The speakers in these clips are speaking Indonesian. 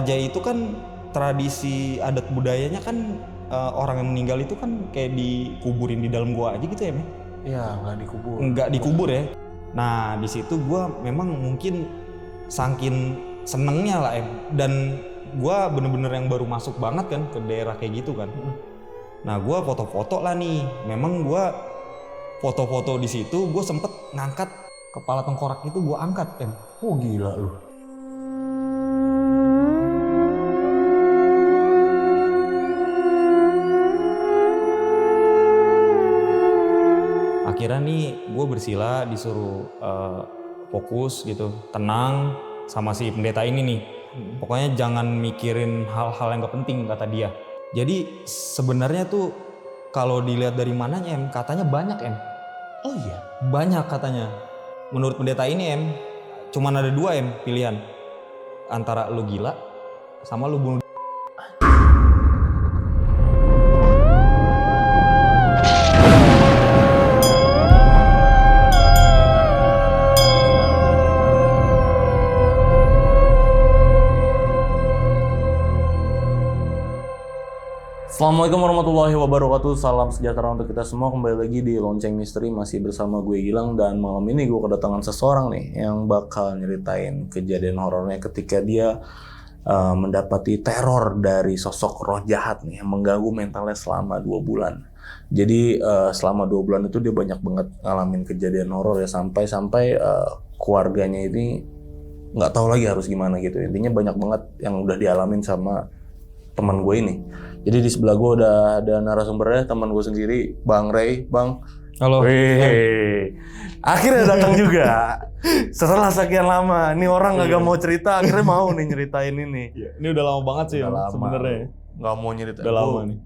Toraja itu kan tradisi adat budayanya kan orang yang meninggal itu kan kayak dikuburin di dalam gua aja gitu ya, Men? Iya, nggak dikubur. Nggak dikubur ya. Nah, di situ gua memang mungkin saking senengnya lah, dan gua bener-bener yang baru masuk banget kan ke daerah kayak gitu kan. Nah, gua foto-foto lah nih. Memang gua foto-foto di situ, gua sempet ngangkat kepala tengkorak itu, gua angkat kan. Oh gila lu. Akhirnya nih gue bersila disuruh fokus gitu, tenang sama si pendeta ini nih. Pokoknya jangan mikirin hal-hal yang gak penting kata dia. Jadi sebenarnya tuh kalau dilihat dari mananya katanya banyak Oh iya? banyak katanya. Menurut pendeta ini cuman ada 2 pilihan. Antara lu gila sama lu bunuh. Assalamualaikum warahmatullahi wabarakatuh. Salam sejahtera untuk kita semua. Kembali lagi di Lonceng Misteri, masih bersama gue Gilang. Dan malam ini gue kedatangan seseorang nih yang bakal nyeritain kejadian horornya ketika dia mendapati teror dari sosok roh jahat nih yang mengganggu mentalnya selama 2 bulan. Jadi selama 2 bulan itu dia banyak banget ngalamin kejadian horor ya, sampai keluarganya ini nggak tahu lagi harus gimana gitu. Intinya banyak banget yang udah dialamin sama teman gue ini. Jadi di sebelah gue udah ada narasumbernya, teman gue sendiri, Bang Ray. Bang. Halo. Wih, akhirnya datang juga. Setelah sekian lama, ini orang nggak mau cerita, akhirnya mau nih nyeritain ini. Ini udah lama banget sih sebenarnya. Nggak mau nyeritain. Udah lama nih.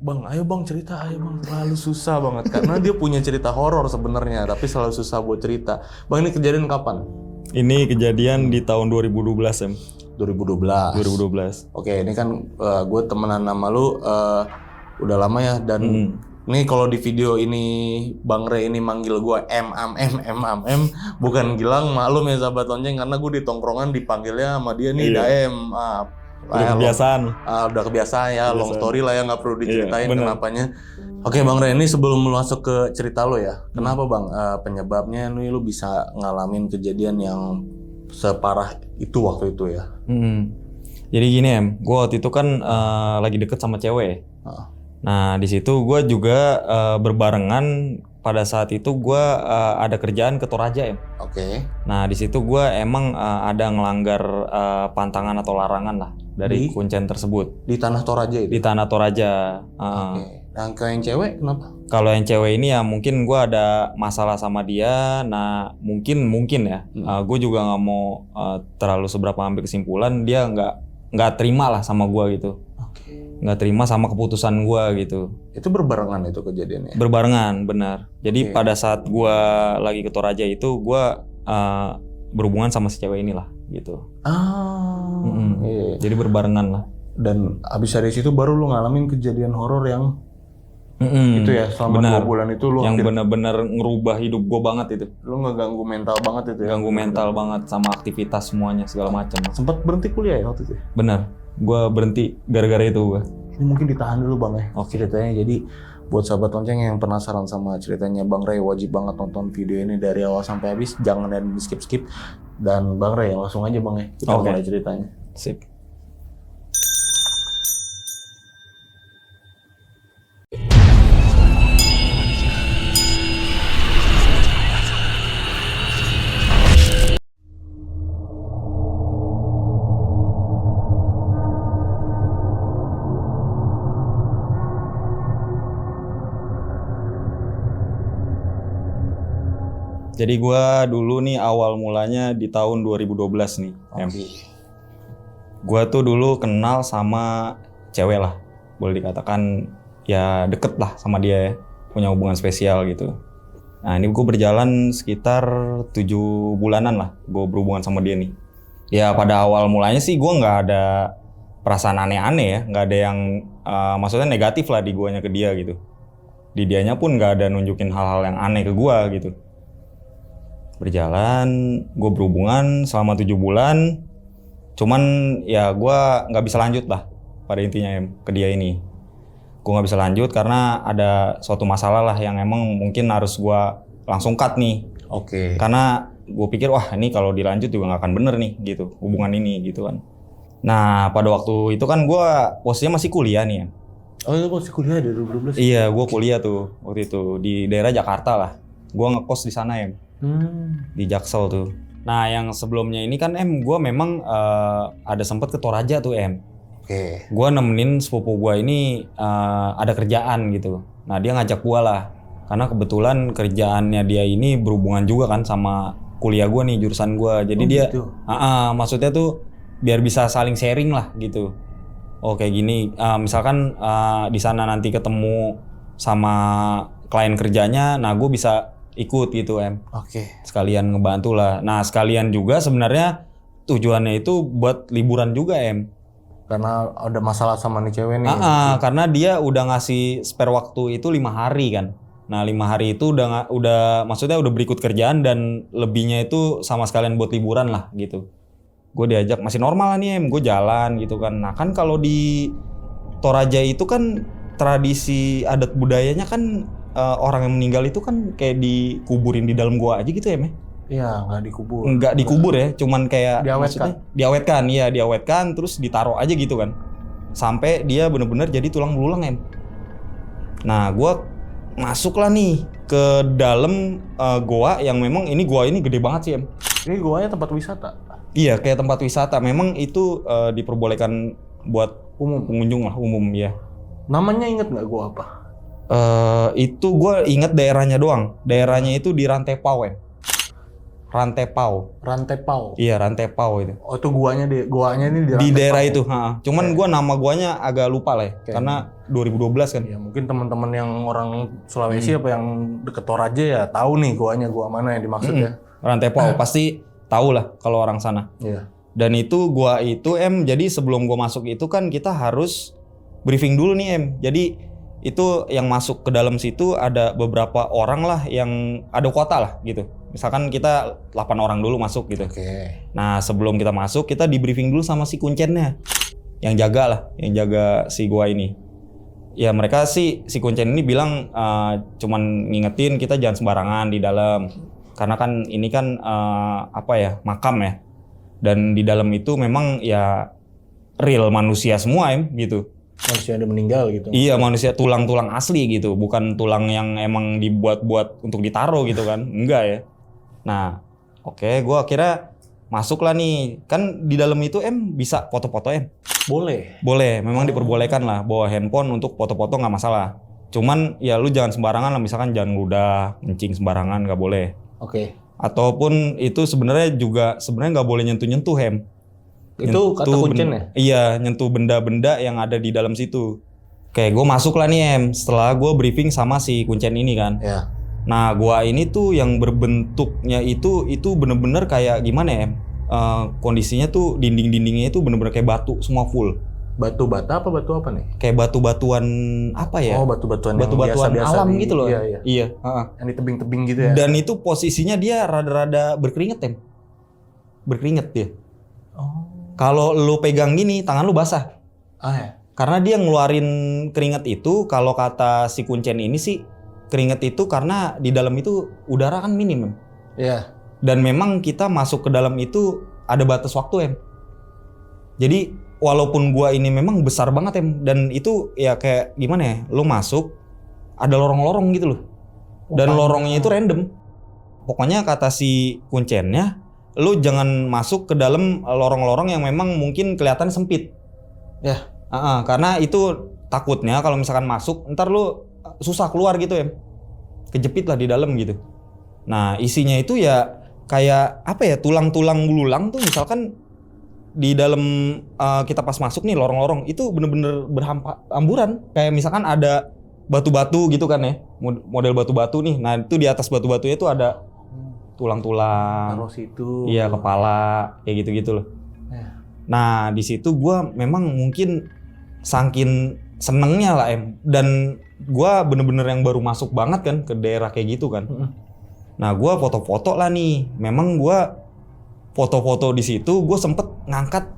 Bang, ayo bang cerita, ayo bang. Selalu susah banget karena dia punya cerita horor sebenarnya, tapi selalu susah buat cerita. Bang, ini kejadian kapan? Ini kejadian di tahun 2012 2012. Oke, ini kan gue temenan sama lu udah lama ya, dan ini kalau di video ini Bang Ray ini manggil gue M, bukan Gilang, maklum ya sahabat lonceng, karena gue di tongkrongan dipanggilnya sama dia nih Daem. Udah kebiasaan. Udah kebiasaan ya, long story lah ya, nggak perlu diceritain kenapanya. Oke Bang Ray, ini sebelum masuk ke cerita lo ya, kenapa Bang penyebabnya nih lu bisa ngalamin kejadian yang separah itu waktu itu ya? Jadi gini gue waktu itu kan lagi deket sama cewek. Nah di situ gue juga berbarengan pada saat itu gue ada kerjaan ke Toraja Oke. Nah di situ gue emang ada ngelanggar pantangan atau larangan lah dari kuncen tersebut. Di tanah Toraja itu? Di tanah Toraja. Oke. Nah ke yang cewek kenapa? Kalau yang cewek ini ya mungkin gue ada masalah sama dia. Nah mungkin ya. Gue juga nggak mau terlalu seberapa ambil kesimpulan. Dia nggak terima lah sama gue gitu. Nggak terima sama keputusan gue gitu. Itu berbarengan itu kejadiannya? Berbarengan, benar. Jadi pada saat gue lagi ke Toraja itu gue berhubungan sama si cewek inilah gitu. Jadi berbarengan lah. Dan abis dari situ baru lu ngalamin kejadian horor yang itu ya, selama 2 bulan itu lu yang benar-benar ngerubah hidup gue banget itu. Lu ngeganggu mental banget itu ya? Ganggu mental banget sama aktivitas semuanya segala macam. Sempat berhenti kuliah ya waktu itu? Benar, gue berhenti gara-gara itu gue. Ini mungkin ditahan dulu Bang ya. Ceritanya. Jadi buat sahabat lonceng yang penasaran sama ceritanya Bang Ray, wajib banget nonton video ini dari awal sampai habis, jangan ada di skip. Dan Bang Ray langsung aja Bang ya, kita mulai ceritanya. Sip. Jadi gue dulu nih awal mulanya di tahun 2012 nih. Gue tuh dulu kenal sama cewek lah. Boleh dikatakan ya deket lah sama dia ya. Punya hubungan spesial gitu. Nah ini gue berjalan sekitar 7 bulanan lah. Gue berhubungan sama dia nih. Ya pada awal mulanya sih gue gak ada perasaan aneh-aneh ya. Gak ada yang maksudnya negatif lah di guanya ke dia gitu. Di dianya pun gak ada nunjukin hal-hal yang aneh ke gue gitu. Berjalan, gue berhubungan selama 7 bulan. Cuman ya gue nggak bisa lanjut lah pada intinya em ke dia ini. Gue nggak bisa lanjut karena ada suatu masalah lah yang emang mungkin harus gue langsung cut nih. Oke. Karena gue pikir wah ini kalau dilanjut juga nggak akan bener nih gitu hubungan ini gitu kan. Nah pada waktu itu kan gue posisinya masih kuliah nih ya. Oh itu masih kuliah dari 2012? Iya gue kuliah tuh waktu itu di daerah Jakarta lah. Gue ngekos di sana ya, di Jaksel tuh. Nah yang sebelumnya ini kan gue memang ada sempet ke Toraja tuh Oke. Gue nemenin sepupu gue ini ada kerjaan gitu. Nah dia ngajak gue lah. Karena kebetulan kerjaannya dia ini berhubungan juga kan sama kuliah gue nih, jurusan gue. Jadi dia, gitu. maksudnya tuh biar bisa saling sharing lah gitu. Oh kayak gini, misalkan di sana nanti ketemu sama klien kerjanya, nah gue bisa ikut gitu Oke. sekalian ngebantu lah. Nah sekalian juga sebenarnya tujuannya itu buat liburan juga Karena ada masalah sama nih cewek nih. Karena dia udah ngasih spare waktu itu 5 hari kan. Nah 5 hari itu udah maksudnya udah berikut kerjaan dan lebihnya itu sama sekalian buat liburan lah gitu. Gue diajak masih normal lah nih gue jalan gitu kan. Nah kan kalau di Toraja itu kan tradisi adat budayanya kan orang yang meninggal itu kan kayak dikuburin di dalam gua aja gitu Iya, nggak dikubur. Nggak dikubur ya, cuman kayak Diawetkan. maksudnya diawetkan terus ditaruh aja gitu kan. Sampai dia bener-bener jadi tulang belulang Nah gua masuk lah nih ke dalam goa yang memang goa ini gede banget sih Ini goanya tempat wisata. Iya kayak tempat wisata. Memang itu diperbolehkan buat pengunjung lah umum ya. Namanya inget nggak gua apa? Itu gue inget daerahnya doang. Daerahnya itu di Rantepau Rantepau. Rantepau. Iya Rantepau itu. Oh itu goanya ini di Rantepau. Daerah itu. Cuman gue nama guanya agak lupa lah karena 2012 kan. Ya mungkin teman-teman yang orang Sulawesi apa yang deket Toraja ya tahu nih gua mana yang dimaksud ya. Rantepau pasti tahu lah kalau orang sana. Iya. Dan itu gua itu jadi sebelum gua masuk itu kan kita harus briefing dulu nih Jadi itu yang masuk ke dalam situ ada beberapa orang lah yang ada kuota lah gitu. Misalkan kita 8 orang dulu masuk gitu. Oke. Nah sebelum kita masuk kita di briefing dulu sama si kuncennya. Yang jaga si gua ini. Ya mereka si kuncen ini bilang cuman ngingetin kita jangan sembarangan di dalam. Karena kan ini kan makam ya. Dan di dalam itu memang ya real manusia semua gitu. Manusia yang udah meninggal gitu. Iya manusia tulang-tulang asli gitu. Bukan tulang yang emang dibuat-buat untuk ditaruh gitu kan. Enggak ya. Nah oke gue akhirnya masuk lah nih. Kan di dalam itu bisa foto-foto Boleh, memang diperbolehkan lah bawa handphone untuk foto-foto nggak masalah. Cuman ya lu jangan sembarangan lah, misalkan jangan ludah, kencing sembarangan nggak boleh. Oke. Ataupun itu sebenarnya nggak boleh nyentuh-nyentuh Itu kata kuncennya? Iya, nyentuh benda-benda yang ada di dalam situ. Kayak gue masuk lah nih setelah gue briefing sama si kuncen ini kan. Ya. Nah gua ini tuh yang berbentuknya itu bener-bener kayak gimana kondisinya tuh dinding-dindingnya itu bener-bener kayak batu semua full. Batu bata apa batu apa nih? Kayak batu-batuan apa ya? Oh batu-batuan biasa alam gitu loh. Iya. Yang di tebing-tebing gitu ya. Dan itu posisinya dia rada-rada berkeringet Berkeringet dia. Oh. Kalau lu pegang gini tangan lu basah. Ya. Karena dia ngeluarin keringet itu kalau kata si kuncen ini sih keringet itu karena di dalam itu udara kan minim. Iya. Dan memang kita masuk ke dalam itu ada batas waktu Jadi walaupun gua ini memang besar banget dan itu ya kayak gimana ya, lu masuk ada lorong-lorong gitu loh. Dan lorongnya itu random. Pokoknya kata si kuncennya, lu jangan masuk ke dalam lorong-lorong yang memang mungkin kelihatan sempit. Ya. Karena itu takutnya kalau misalkan masuk ntar lu susah keluar gitu kejepit lah di dalam gitu. Nah isinya itu ya kayak tulang-tulang belulang tuh misalkan di dalam kita pas masuk nih lorong-lorong itu bener-bener berhamburan. Kayak misalkan ada batu-batu gitu kan model batu-batu nih. Nah itu di atas batu-batunya itu ada tulang-tulang. Taruh situ. Iya kepala kayak gitu-gitu loh. Ya. Nah di situ gue memang mungkin saking senengnya lah dan gue bener-bener yang baru masuk banget kan ke daerah kayak gitu kan. Nah gue foto-foto lah nih. Memang gue foto-foto di situ gue sempet ngangkat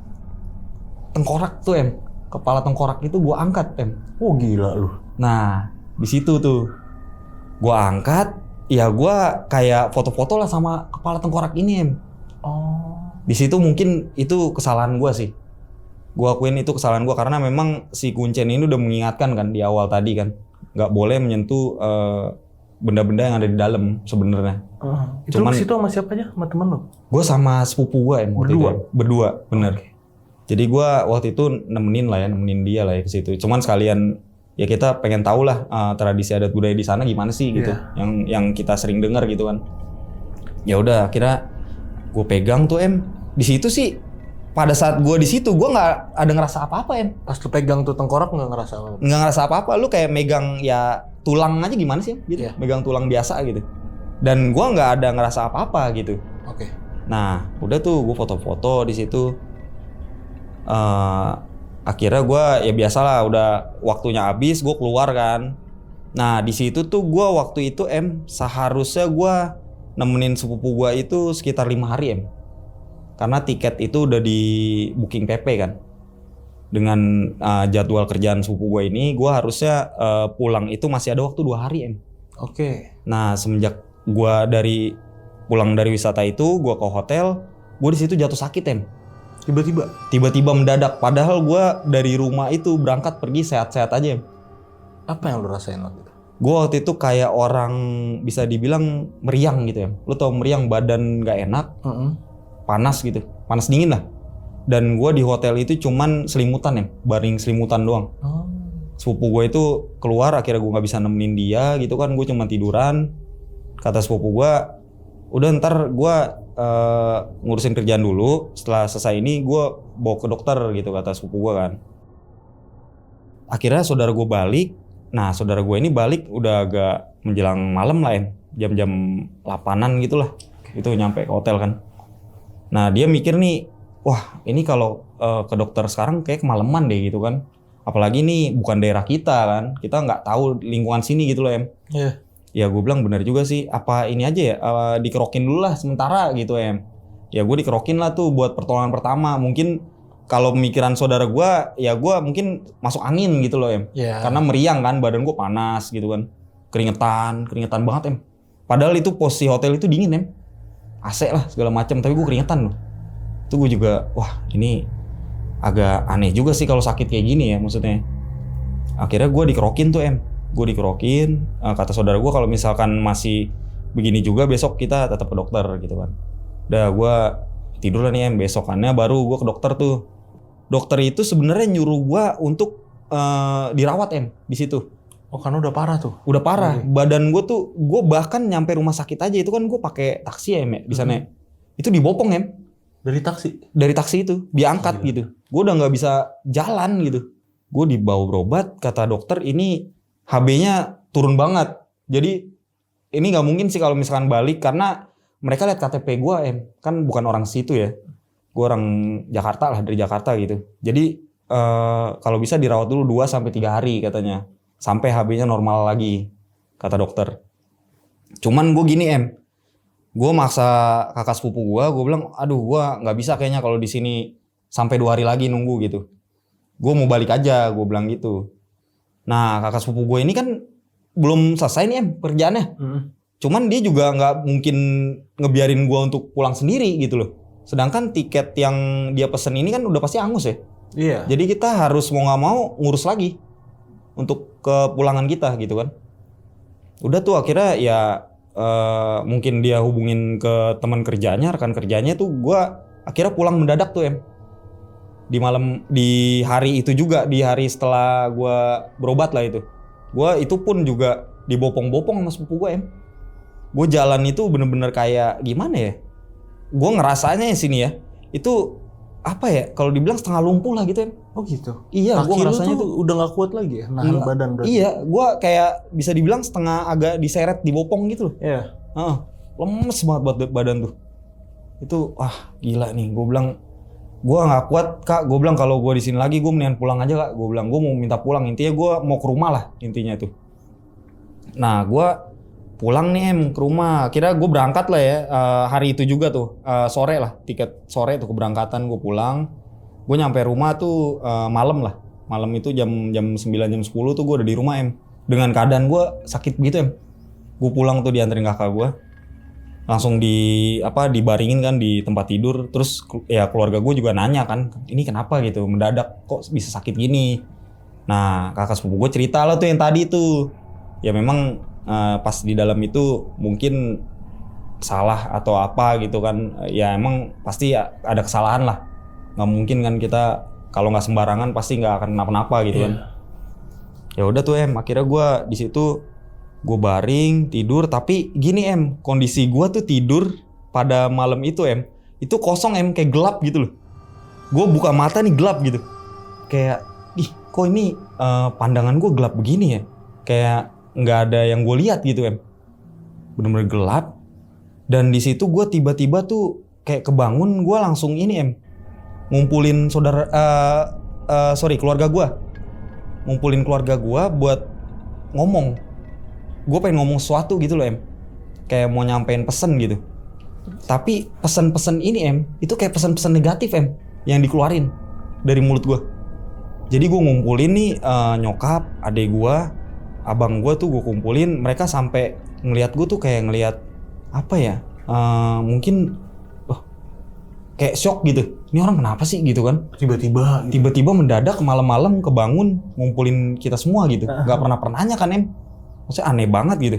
tengkorak tuh kepala tengkorak itu gue angkat Oh gila lu. Nah di situ tuh gue angkat, ya gue kayak foto-foto lah sama kepala tengkorak ini Oh. Di situ mungkin itu kesalahan gue sih. Gue akuin itu kesalahan gue karena memang si Kuncen ini udah mengingatkan kan di awal tadi kan, nggak boleh menyentuh benda-benda yang ada di dalam sebenarnya. Itu Cuman situ sama siapa aja? Sama temen lu? gue sama sepupu gue berdua bener. Okay. Jadi gue waktu itu nemenin dia lah ya ke situ. Cuman sekalian ya kita pengen tahu lah tradisi adat budaya di sana gimana sih gitu, yang kita sering dengar gitu kan. Ya udah akhirnya gue pegang tuh di situ sih. Pada saat gue di situ, gue nggak ada ngerasa apa-apa Pas lu pegang tuh tengkorak nggak ngerasa apa? Nggak ngerasa apa-apa. Lu kayak megang ya tulang aja gimana sih gitu. Yeah. Megang tulang biasa gitu. Dan gue nggak ada ngerasa apa-apa gitu. Oke. Nah udah tuh gue foto-foto di situ. Akhirnya gue ya biasalah udah waktunya habis, gue keluar kan. Nah di situ tuh gue waktu itu seharusnya gue nemenin sepupu gue itu sekitar 5 hari karena tiket itu udah di booking PP kan. Dengan jadwal kerjaan sepupu gue ini, gue harusnya pulang itu masih ada waktu 2 hari Oke. Nah semenjak gue pulang dari wisata itu, gue ke hotel, gue di situ jatuh sakit Tiba-tiba mendadak. Padahal gue dari rumah itu berangkat pergi sehat-sehat aja Apa yang lu rasain waktu itu? Gue waktu itu kayak orang bisa dibilang meriang gitu Lu tau meriang, badan gak enak, panas gitu, panas dingin lah. Dan gue di hotel itu cuman selimutan baring selimutan doang. Sepupu gue itu keluar, akhirnya gue nggak bisa nemenin dia gitu kan, gue cuma tiduran. Kata sepupu gue, udah ntar gue ngurusin kerjaan dulu, setelah selesai ini gue bawa ke dokter gitu, kata sepupu gue kan. Akhirnya saudara gue balik. Nah saudara gue ini balik udah agak menjelang malam lah jam-jam 8-an gitu lah, itu nyampe ke hotel kan. Nah dia mikir nih, wah ini kalau ke dokter sekarang kayak kemalaman deh gitu kan. Apalagi nih bukan daerah kita kan, kita nggak tahu lingkungan sini gitu loh Iya. Ya gue bilang benar juga sih, apa ini aja ya dikerokin dulu lah sementara gitu Ya gue dikerokin lah tuh buat pertolongan pertama. Mungkin kalau pemikiran saudara gue, ya gue mungkin masuk angin gitu loh Yeah. Karena meriang kan, badan gue panas gitu kan, keringetan banget Padahal itu posisi hotel itu dingin AC lah segala macam, tapi gue keringetan loh. Itu gue juga, wah ini agak aneh juga sih kalau sakit kayak gini ya maksudnya. Akhirnya gue dikerokin tuh gue dikerokin. Kata saudara gue kalau misalkan masih begini juga besok kita tetap ke dokter gitu kan. Udah gue tidur lah nih besokannya baru gue ke dokter tuh. Dokter itu sebenarnya nyuruh gue untuk dirawat di situ. Oh karena udah parah tuh. Udah parah. Badan gue tuh, gue bahkan nyampe rumah sakit aja itu kan gue pakai taksi di sana. Itu dibopong Dari taksi? Dari taksi itu, diangkat gitu. Gue udah nggak bisa jalan gitu. Gue dibawa berobat, kata dokter ini HB-nya turun banget. Jadi ini nggak mungkin sih kalau misalkan balik karena mereka lihat KTP gue kan bukan orang situ ya. Gue orang Jakarta lah, dari Jakarta gitu. Jadi kalau bisa dirawat dulu 2-3 hari katanya. Sampai HB-nya normal lagi, kata dokter. Cuman gue gini gue maksa kakak sepupu gue bilang, aduh gue nggak bisa kayaknya kalau di sini sampai 2 hari lagi nunggu gitu. Gue mau balik aja, gue bilang gitu. Nah kakak sepupu gue ini kan belum selesai nih kerjaannya. Cuman dia juga nggak mungkin ngebiarin gue untuk pulang sendiri gitu loh. Sedangkan tiket yang dia pesen ini kan udah pasti angus ya. Iya. Jadi kita harus mau nggak mau ngurus lagi untuk kepulangan kita gitu kan. Udah tuh akhirnya ya mungkin dia hubungin ke teman kerjanya, rekan kerjanya tuh gue akhirnya pulang mendadak tuh di hari itu juga, di hari setelah gue berobat lah itu. Gue itu pun juga dibopong-bopong sama sepupu gue Gue jalan itu bener-bener kayak gimana ya? Gue ngerasanya sini ya, itu apa ya? Kalau dibilang setengah lumpuh lah gitu Oh gitu? Iya, gue ngerasanya tuh udah gak kuat lagi ya? Nahan badan berarti? Iya, gue kayak bisa dibilang setengah agak diseret, dibopong gitu loh. Iya. Lemes banget badan tuh. Itu gila nih. Gue bilang gue nggak kuat kak. Gue bilang kalau gue di sini lagi gue mendingan pulang aja kak. Gue bilang gue mau minta pulang. Intinya gue mau ke rumah lah intinya tuh. Nah gue pulang nih ke rumah. Akhirnya gue berangkat lah ya hari itu juga tuh sore lah, tiket sore tuh keberangkatan gue pulang. Gue nyampe rumah tuh malam lah. Malam itu jam 9 jam 10 tuh gue udah di rumah em. Dengan keadaan gue sakit gitu em. Gue pulang tuh dianterin kakak gue. Langsung dibaringin kan di tempat tidur. Terus ya keluarga gue juga nanya kan, ini kenapa gitu, mendadak kok bisa sakit gini. Nah kakak sepupu gue cerita lah tuh yang tadi tuh. Ya memang pas di dalam itu mungkin salah atau apa gitu kan. Ya emang pasti ada kesalahan lah. Nggak mungkin kan kita kalau nggak sembarangan pasti nggak akan kenapa-napa gitu kan. Ya udah tuh em, akhirnya gue di situ gue baring tidur, tapi gini em, kondisi gue tuh tidur pada malam itu em, itu kosong em, kayak gelap gitu loh. Gue buka mata nih gelap gitu, kayak kok ini pandangan gue gelap begini ya, kayak nggak ada yang gue lihat gitu em, bener-bener gelap. Dan di situ gue tiba-tiba tuh kayak kebangun, gue langsung ini em, ngumpulin keluarga gue, ngumpulin keluarga gue buat ngomong. Gue pengen ngomong sesuatu gitu loh em, kayak mau nyampein pesen gitu. Tapi pesan-pesan ini em, itu kayak pesan-pesan negatif em, yang dikeluarin dari mulut gue. Jadi gue ngumpulin nih nyokap, adek gue, abang gue tuh gue kumpulin. Mereka sampai ngelihat gue tuh kayak ngelihat apa ya, mungkin kayak shock gitu. Ini orang kenapa sih gitu kan? Tiba-tiba mendadak malam-malam kebangun ngumpulin kita semua gitu. Gak pernah nanya kan em. Maksudnya aneh banget gitu.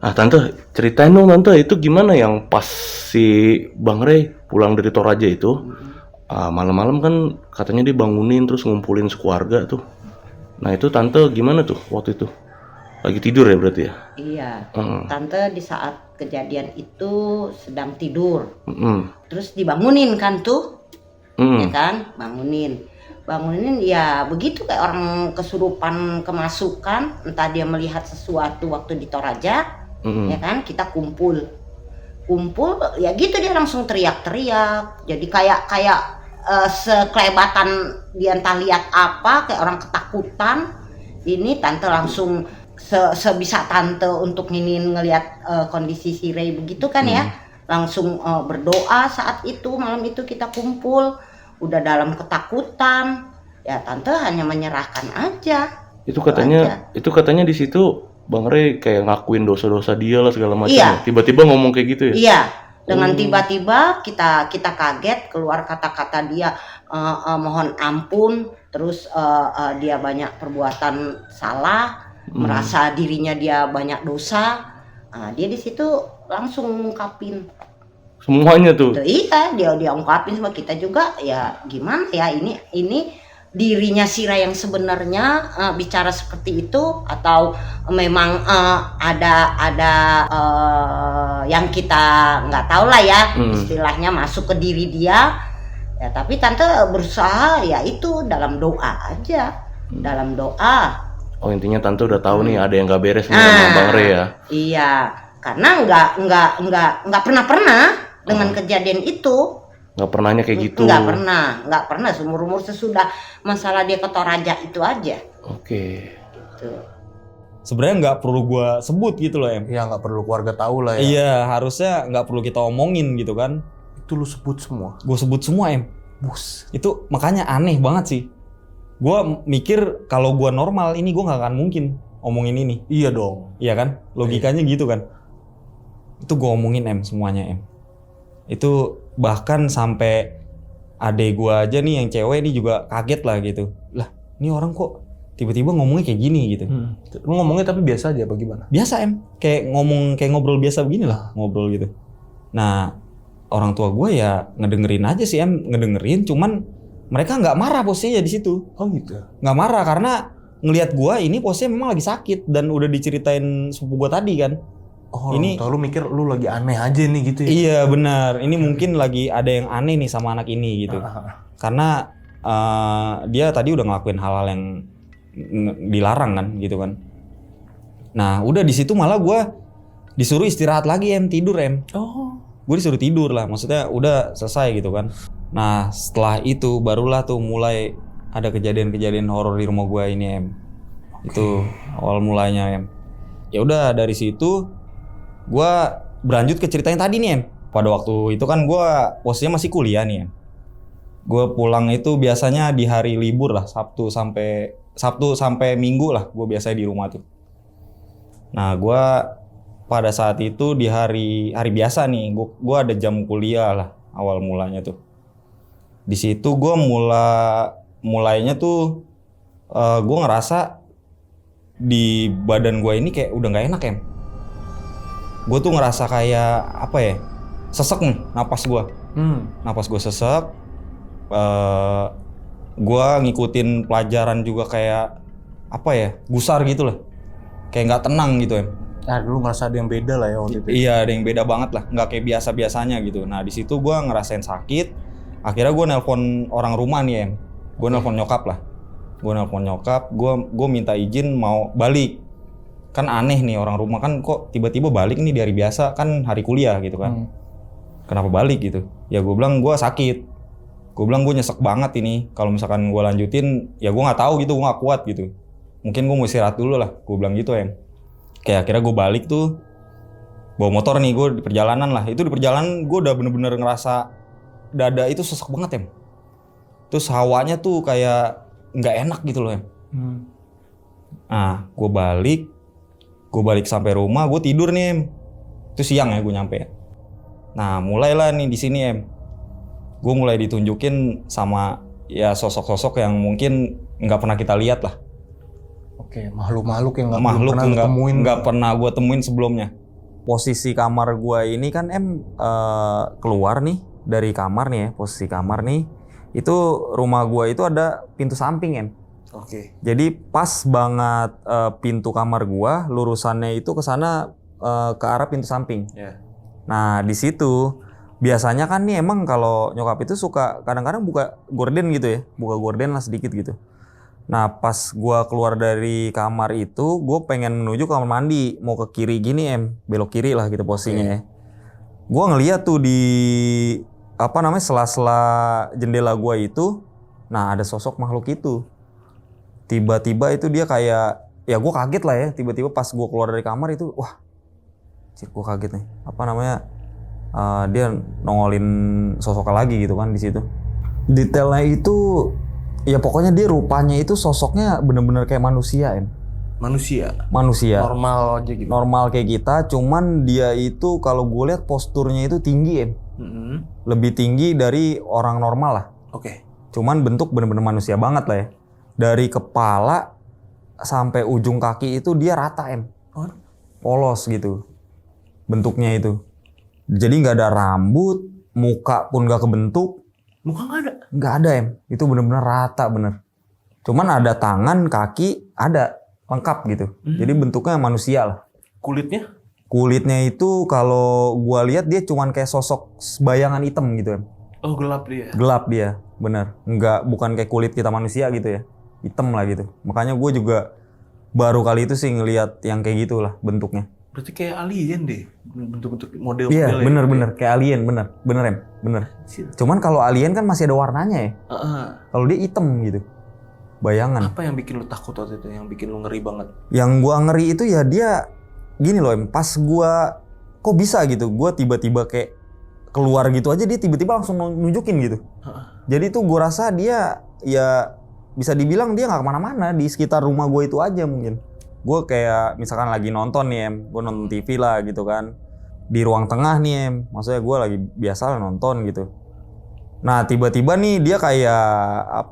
Nah Tante, ceritain dong Tante, itu gimana yang pas si Bang Ray pulang dari Toraja itu, malam-malam kan katanya dibangunin terus ngumpulin sekeluarga tuh. Nah itu Tante gimana tuh waktu itu? Lagi tidur ya berarti ya? Iya, Tante di saat kejadian itu sedang tidur. Terus dibangunin kan tuh, ya kan, bangunin ya begitu kayak orang kesurupan kemasukan, entah dia melihat sesuatu waktu di Toraja, ya kan, kita kumpul ya gitu dia langsung teriak-teriak, jadi kayak sekelebatan dia entah lihat apa, kayak orang ketakutan. Ini Tante langsung sebisa Tante untuk ngelihat kondisi si Ray begitu kan ya, langsung berdoa saat itu, malam itu kita kumpul. Udah dalam ketakutan, ya Tante hanya menyerahkan aja. Itu katanya di situ Bang Ray kayak ngakuin dosa-dosa dia lah segala macam. Iya. Tiba-tiba ngomong kayak gitu ya? Iya. Dengan tiba-tiba kita kaget, keluar kata-kata dia mohon ampun, terus dia banyak perbuatan salah, merasa dirinya dia banyak dosa. Dia di situ langsung ngungkapin semuanya tuh. Iya, dia ungkapin sama kita juga. Ya gimana ya, ini dirinya si Ray yang sebenarnya bicara seperti itu, atau memang ada yang kita nggak tahu lah ya, istilahnya masuk ke diri dia. Ya tapi Tante berusaha ya itu dalam doa aja, dalam doa. Oh intinya Tante udah tahu nih ada yang nggak beres nih sama Bang Ray ya? Iya, karena nggak pernah dengan kejadian itu. Nggak pernahnya kayak gitu? Nggak pernah seumur-umur sesudah masalah dia ke Toraja itu aja. Oke. Gitu. Sebenarnya nggak perlu gue sebut gitu loh em. Ya nggak perlu keluarga tahu lah ya. Iya, harusnya nggak perlu kita omongin gitu kan. Itu lu sebut semua? Gue sebut semua em. Bus. Itu makanya aneh banget sih. Gue mikir kalau gue normal ini gue nggak akan mungkin omongin ini. Iya dong. Iya kan? Logikanya gitu kan. Itu gue omongin em, semuanya em. Itu bahkan sampai adek gue aja nih yang cewek nih juga kaget lah gitu. Lah ini orang kok tiba-tiba ngomongnya kayak gini gitu. Lu ngomongnya tapi biasa aja apa gimana? Biasa em, kayak ngobrol biasa begini lah, ngobrol gitu. Nah orang tua gue ya ngedengerin aja sih em, ngedengerin, cuman mereka nggak marah posisinya di situ. Oh gitu. Nggak marah karena ngelihat gue ini posisinya memang lagi sakit dan udah diceritain sepupu gue tadi kan. Oh, ini lu mikir lu lagi aneh aja nih gitu ya? Iya benar, ini mungkin lagi ada yang aneh nih sama anak ini gitu. Karena dia tadi udah ngelakuin hal-hal yang dilarang kan gitu kan. Nah udah di situ malah gue disuruh istirahat lagi em, tidur em. Oh. Gue disuruh tidur lah, maksudnya udah selesai gitu kan. Nah setelah itu barulah tuh mulai ada kejadian-kejadian horor di rumah gue ini em. Itu awal mulanya em. Ya udah dari situ gue berlanjut ke cerita yang tadi nih em. Pada waktu itu kan gue posisinya masih kuliah nih em. Gue pulang itu biasanya di hari libur lah, Sabtu sampai Minggu lah gue biasanya di rumah tuh. Nah gue pada saat itu di hari biasa nih, gue ada jam kuliah lah awal mulanya tuh. Di situ gue mulainya tuh gue ngerasa di badan gue ini kayak udah nggak enak em. Gue tuh ngerasa kayak apa ya, sesek nih napas gue. Napas gue sesek. Gue ngikutin pelajaran juga kayak apa ya, gusar gitu lah. Kayak nggak tenang gitu em. Nah, dulu ngerasa ada yang beda lah ya waktu itu. Iya, ada yang beda banget lah, nggak kayak biasanya gitu. Nah di situ gue ngerasain sakit. Akhirnya gue nelpon orang rumah nih em. Gue nelpon nyokap lah. Gue minta izin mau balik. Kan aneh nih orang rumah kan kok tiba-tiba balik nih dari biasa kan hari kuliah gitu kan. Kenapa balik gitu? Ya gue bilang gue sakit. Gue bilang gue nyesek banget ini. Kalau misalkan gue lanjutin, ya gue nggak tahu gitu, gue nggak kuat gitu. Mungkin gue mau istirahat dulu lah. Gue bilang gitu em. Kayak akhirnya gue balik tuh bawa motor nih, gue di perjalanan lah. Itu di perjalanan gue udah bener-bener ngerasa dada itu sesek banget em. Terus hawanya tuh kayak nggak enak gitu loh em. Nah gue balik sampai rumah, gue tidur nih em. Itu siang ya gue nyampe. Nah mulailah nih di sini em. Gue mulai ditunjukin sama ya sosok-sosok yang mungkin nggak pernah kita lihat lah. Oke, makhluk-makhluk yang nggak pernah gue temuin sebelumnya. Posisi kamar gue ini kan keluar nih dari kamar nih ya, posisi kamar nih. Itu rumah gue itu ada pintu samping em. Oke. Jadi pas banget pintu kamar gue, lurusannya itu ke sana ke arah pintu samping. Yeah. Nah di situ biasanya kan nih emang kalau nyokap itu suka kadang-kadang buka gorden gitu ya, buka gorden lah sedikit gitu. Nah pas gue keluar dari kamar itu, gue pengen menuju kamar mandi, mau ke kiri gini em, belok kiri lah gitu posisinya ya. Gue ngeliat tuh di sela-sela jendela gue itu, nah ada sosok makhluk itu. Tiba-tiba itu dia kayak, ya gue kaget lah ya, tiba-tiba pas gue keluar dari kamar itu, wah, gue kaget nih. Dia nongolin sosoknya lagi gitu kan di situ. Detailnya itu ya pokoknya dia rupanya itu sosoknya bener-bener kayak manusia em. Manusia. Normal aja gitu. Normal kayak kita, cuman dia itu kalau gue lihat posturnya itu tinggi em. Lebih tinggi dari orang normal lah. Oke. Cuman bentuk bener-bener manusia banget lah ya. Dari kepala sampai ujung kaki itu dia rata em. Polos gitu bentuknya itu. Jadi nggak ada rambut, muka pun nggak kebentuk. Muka nggak ada? Nggak ada em. Itu bener-bener rata bener. Cuman ada tangan, kaki, ada lengkap gitu. Jadi bentuknya manusia lah. Kulitnya? Kulitnya itu kalau gua lihat dia cuman kayak sosok bayangan hitam gitu em. Oh gelap dia? Gelap dia, bener. Bukan kayak kulit kita manusia gitu ya. Hitam lah gitu. Makanya gue juga baru kali itu sih ngelihat yang kayak gitulah bentuknya. Berarti kayak alien deh, bentuk-bentuk model. Iya bener kayak alien, bener em, bener. Cuman kalau alien kan masih ada warnanya ya. Kalau dia hitam gitu, bayangan. Apa yang bikin lu takut waktu itu, yang bikin lu ngeri banget? Yang gua ngeri itu ya dia gini loh em, pas gua kok bisa gitu, gua tiba-tiba kayak keluar gitu aja dia tiba-tiba langsung nunjukin gitu. Jadi tuh gua rasa dia ya bisa dibilang dia nggak kemana-mana, di sekitar rumah gua itu aja mungkin. Gue kayak misalkan lagi nonton nih em, gue nonton TV lah gitu kan, di ruang tengah nih em, maksudnya gue lagi biasa lah nonton gitu. Nah tiba-tiba nih dia kayak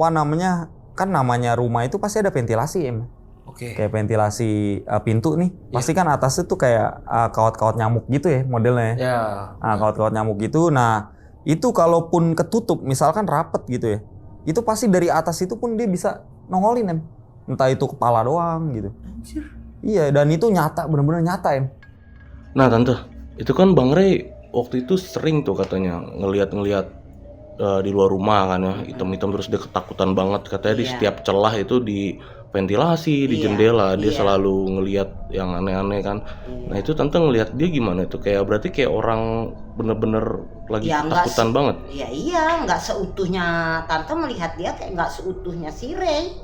kan namanya rumah itu pasti ada ventilasi em. Kayak ventilasi pintu nih, pasti kan atasnya tuh kayak kawat-kawat nyamuk gitu ya modelnya ya. Nah kawat-kawat nyamuk gitu, nah itu kalaupun ketutup misalkan rapet gitu ya, itu pasti dari atas itu pun dia bisa nongolin em. Entah itu kepala doang gitu. Anjir. Iya, dan itu nyata, bener-bener nyata em. Nah tante, itu kan Bang Ray waktu itu sering tuh katanya ngelihat di luar rumah kan ya, hitam-hitam terus dia ketakutan banget. Katanya di setiap celah itu di ventilasi di Iya, jendela, dia iya. selalu ngelihat yang aneh-aneh kan. Nah itu tante ngelihat dia gimana tuh? Kayak berarti kayak orang bener-bener lagi Ya nggak ketakutan banget. Ya iya, nggak seutuhnya tante melihat dia kayak nggak seutuhnya si Ray.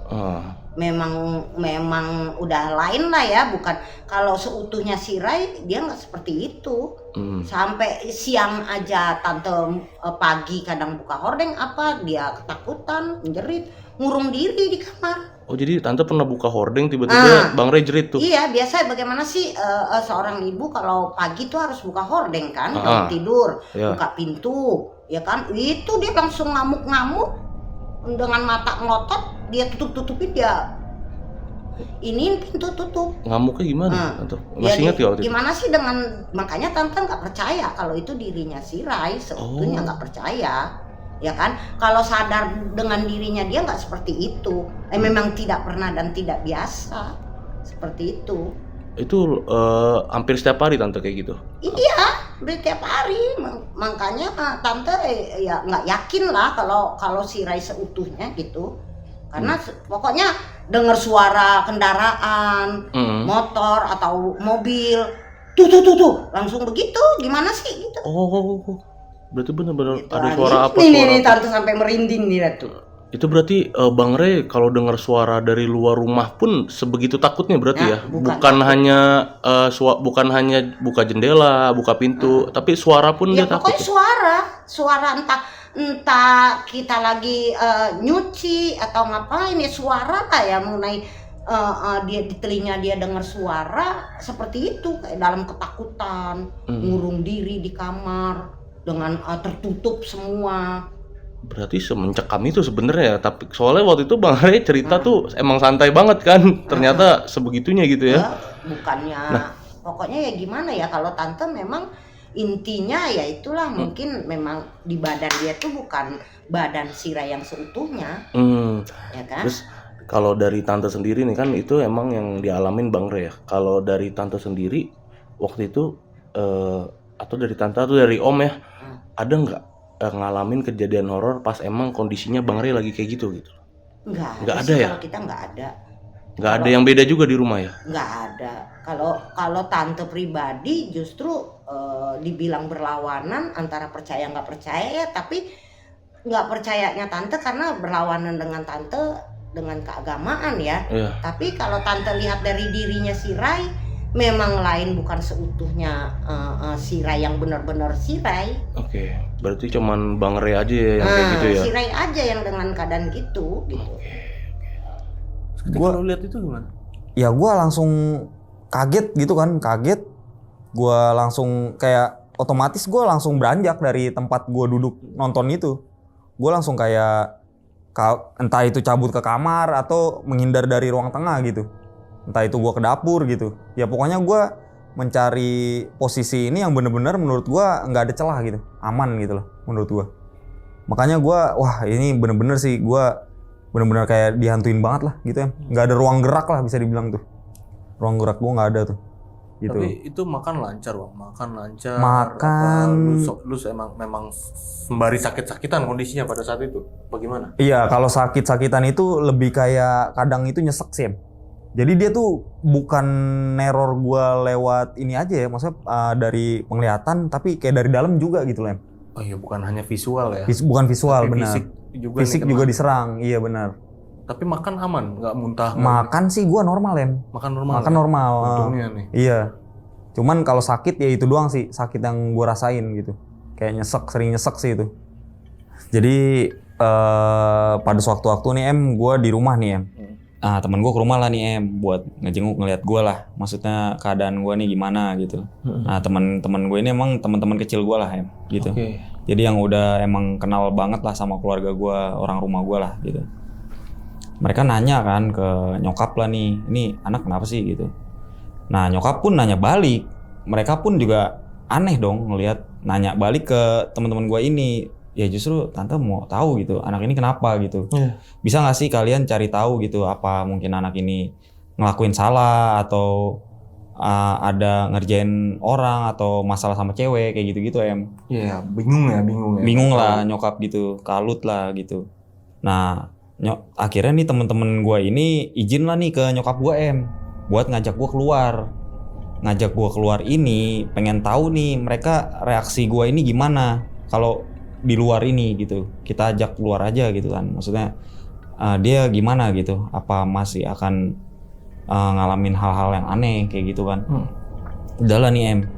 Memang udah lain lah ya, bukan kalau seutuhnya si Ray dia nggak seperti itu. Sampai siang aja tante pagi kadang buka hordeng apa dia ketakutan, menjerit, ngurung diri di kamar. Oh jadi tante pernah buka hordeng tiba-tiba Bang Ray jerit tuh? Iya, biasa bagaimana sih seorang ibu kalau pagi tuh harus buka hordeng kan, kalau tidur, buka pintu, ya kan? Itu dia langsung ngamuk-ngamuk dengan mata melotot, dia tutupin dia. Ini pintu tutup. Ngamuknya gimana? Tante? Masih ingat ya waktu itu? Gimana sih makanya tante nggak percaya kalau itu dirinya si Ray, seutuhnya nggak percaya. Ya kan, kalau sadar dengan dirinya dia nggak seperti itu, memang tidak pernah dan tidak biasa seperti itu. Itu hampir setiap hari tante kayak gitu? Iya, hampir tiap hari. Makanya tante ya nggak yakin lah kalau si Ray seutuhnya gitu, karena pokoknya dengar suara kendaraan, motor atau mobil, tuh langsung begitu, gimana sih gitu? Berarti benar-benar Gitu ada lagi. suara apa? Nih, tante sampai merinding nih tuh. Itu berarti Bang Ray kalau dengar suara dari luar rumah pun sebegitu takutnya berarti ya? Bukan hanya bukan hanya buka jendela, buka pintu, tapi suara pun dia takut. Pokoknya suara entah kita lagi nyuci atau ngapain ya, suara lah ya mulai dia di telinga dia dengar suara seperti itu, kayak dalam ketakutan, ngurung diri di kamar dengan tertutup semua. Berarti semencekam itu sebenarnya, tapi soalnya waktu itu Bang Ray cerita tuh emang santai banget kan, ternyata sebegitunya gitu ya. Bukannya, pokoknya ya gimana ya, kalau tante memang intinya ya itulah, mungkin memang di badan dia tuh bukan badan si Ray yang seutuhnya, ya kan? Terus kalau dari tante sendiri nih kan itu emang yang dialamin Bang Ray ya. Kalau dari tante sendiri waktu itu atau dari tante atau dari Om ya, ada nggak ngalamin kejadian horor pas emang kondisinya Bang Ray lagi kayak gitu? Nggak ada ya? Kalau kita nggak ada. Nggak ada yang beda juga di rumah ya? Nggak ada. Kalau tante pribadi justru dibilang berlawanan antara percaya nggak percaya ya, tapi nggak percayanya tante karena berlawanan dengan tante dengan keagamaan ya. Tapi kalau tante lihat dari dirinya si Ray, memang lain, bukan seutuhnya si Ray yang benar-benar si Ray. Oke, berarti cuman Bang Ray aja ya yang kayak gitu ya? Si Ray aja yang dengan keadaan gitu. Gua lihat itu gimana? Ya gue langsung kaget gitu kan, gue langsung kayak otomatis gue langsung beranjak dari tempat gue duduk nonton itu. Gue langsung kayak entah itu cabut ke kamar atau menghindar dari ruang tengah gitu. Entah itu gue ke dapur gitu. Ya pokoknya gue mencari posisi ini yang bener-bener menurut gue nggak ada celah gitu, aman gitu loh menurut gue. Makanya gue, wah ini bener-bener sih gue bener-bener kayak dihantuin banget lah gitu ya. Nggak ada ruang gerak lah bisa dibilang tuh. Ruang gerak gue nggak ada tuh. Gitu. Tapi itu makan lancar Bang, Makan. Lu memang sembari sakit-sakitan kondisinya pada saat itu, bagaimana? Iya, kalau sakit-sakitan itu lebih kayak kadang itu nyesek sih. Jadi dia tuh bukan neror gua lewat ini aja ya, maksudnya dari penglihatan, tapi kayak dari dalam juga gitu Lem. Oh iya, bukan hanya visual ya? Bukan visual, tapi benar. Fisik juga diserang, iya benar. Tapi makan aman, nggak muntah? Makan sih gua normal Lem. Makan normal? Makan normal. Untungnya nih. Iya. Cuman kalau sakit ya itu doang sih, sakit yang gua rasain gitu. Kayak sering nyesek sih itu. Jadi pada sewaktu-waktu nih gua di rumah nih Nah temen gue ke rumah lah nih buat ngejenguk, ngeliat gue lah, maksudnya keadaan gue nih gimana gitu. Nah teman-teman gue ini emang teman-teman kecil gue lah gitu. Jadi yang udah emang kenal banget lah sama keluarga gue, orang rumah gue lah gitu. Mereka nanya kan ke nyokap lah nih, ini anak kenapa sih gitu. Nah nyokap pun nanya balik, mereka pun juga aneh dong ngelihat nanya balik ke teman-teman gue ini. Ya justru tante mau tahu gitu anak ini kenapa gitu. Bisa nggak sih kalian cari tahu gitu apa mungkin anak ini ngelakuin salah atau ada ngerjain orang atau masalah sama cewek kayak gitu-gitu Iya, bingung ya. Bingung lah nyokap gitu, kalut lah gitu. Nah Akhirnya nih temen-temen gue ini izin lah nih ke nyokap gue buat ngajak gue keluar. Ngajak gue keluar ini pengen tahu nih mereka reaksi gue ini gimana kalau di luar ini gitu. Kita ajak keluar aja gitu kan. Maksudnya dia gimana gitu. Apa masih akan ngalamin hal-hal yang aneh kayak gitu kan. Udah lah nih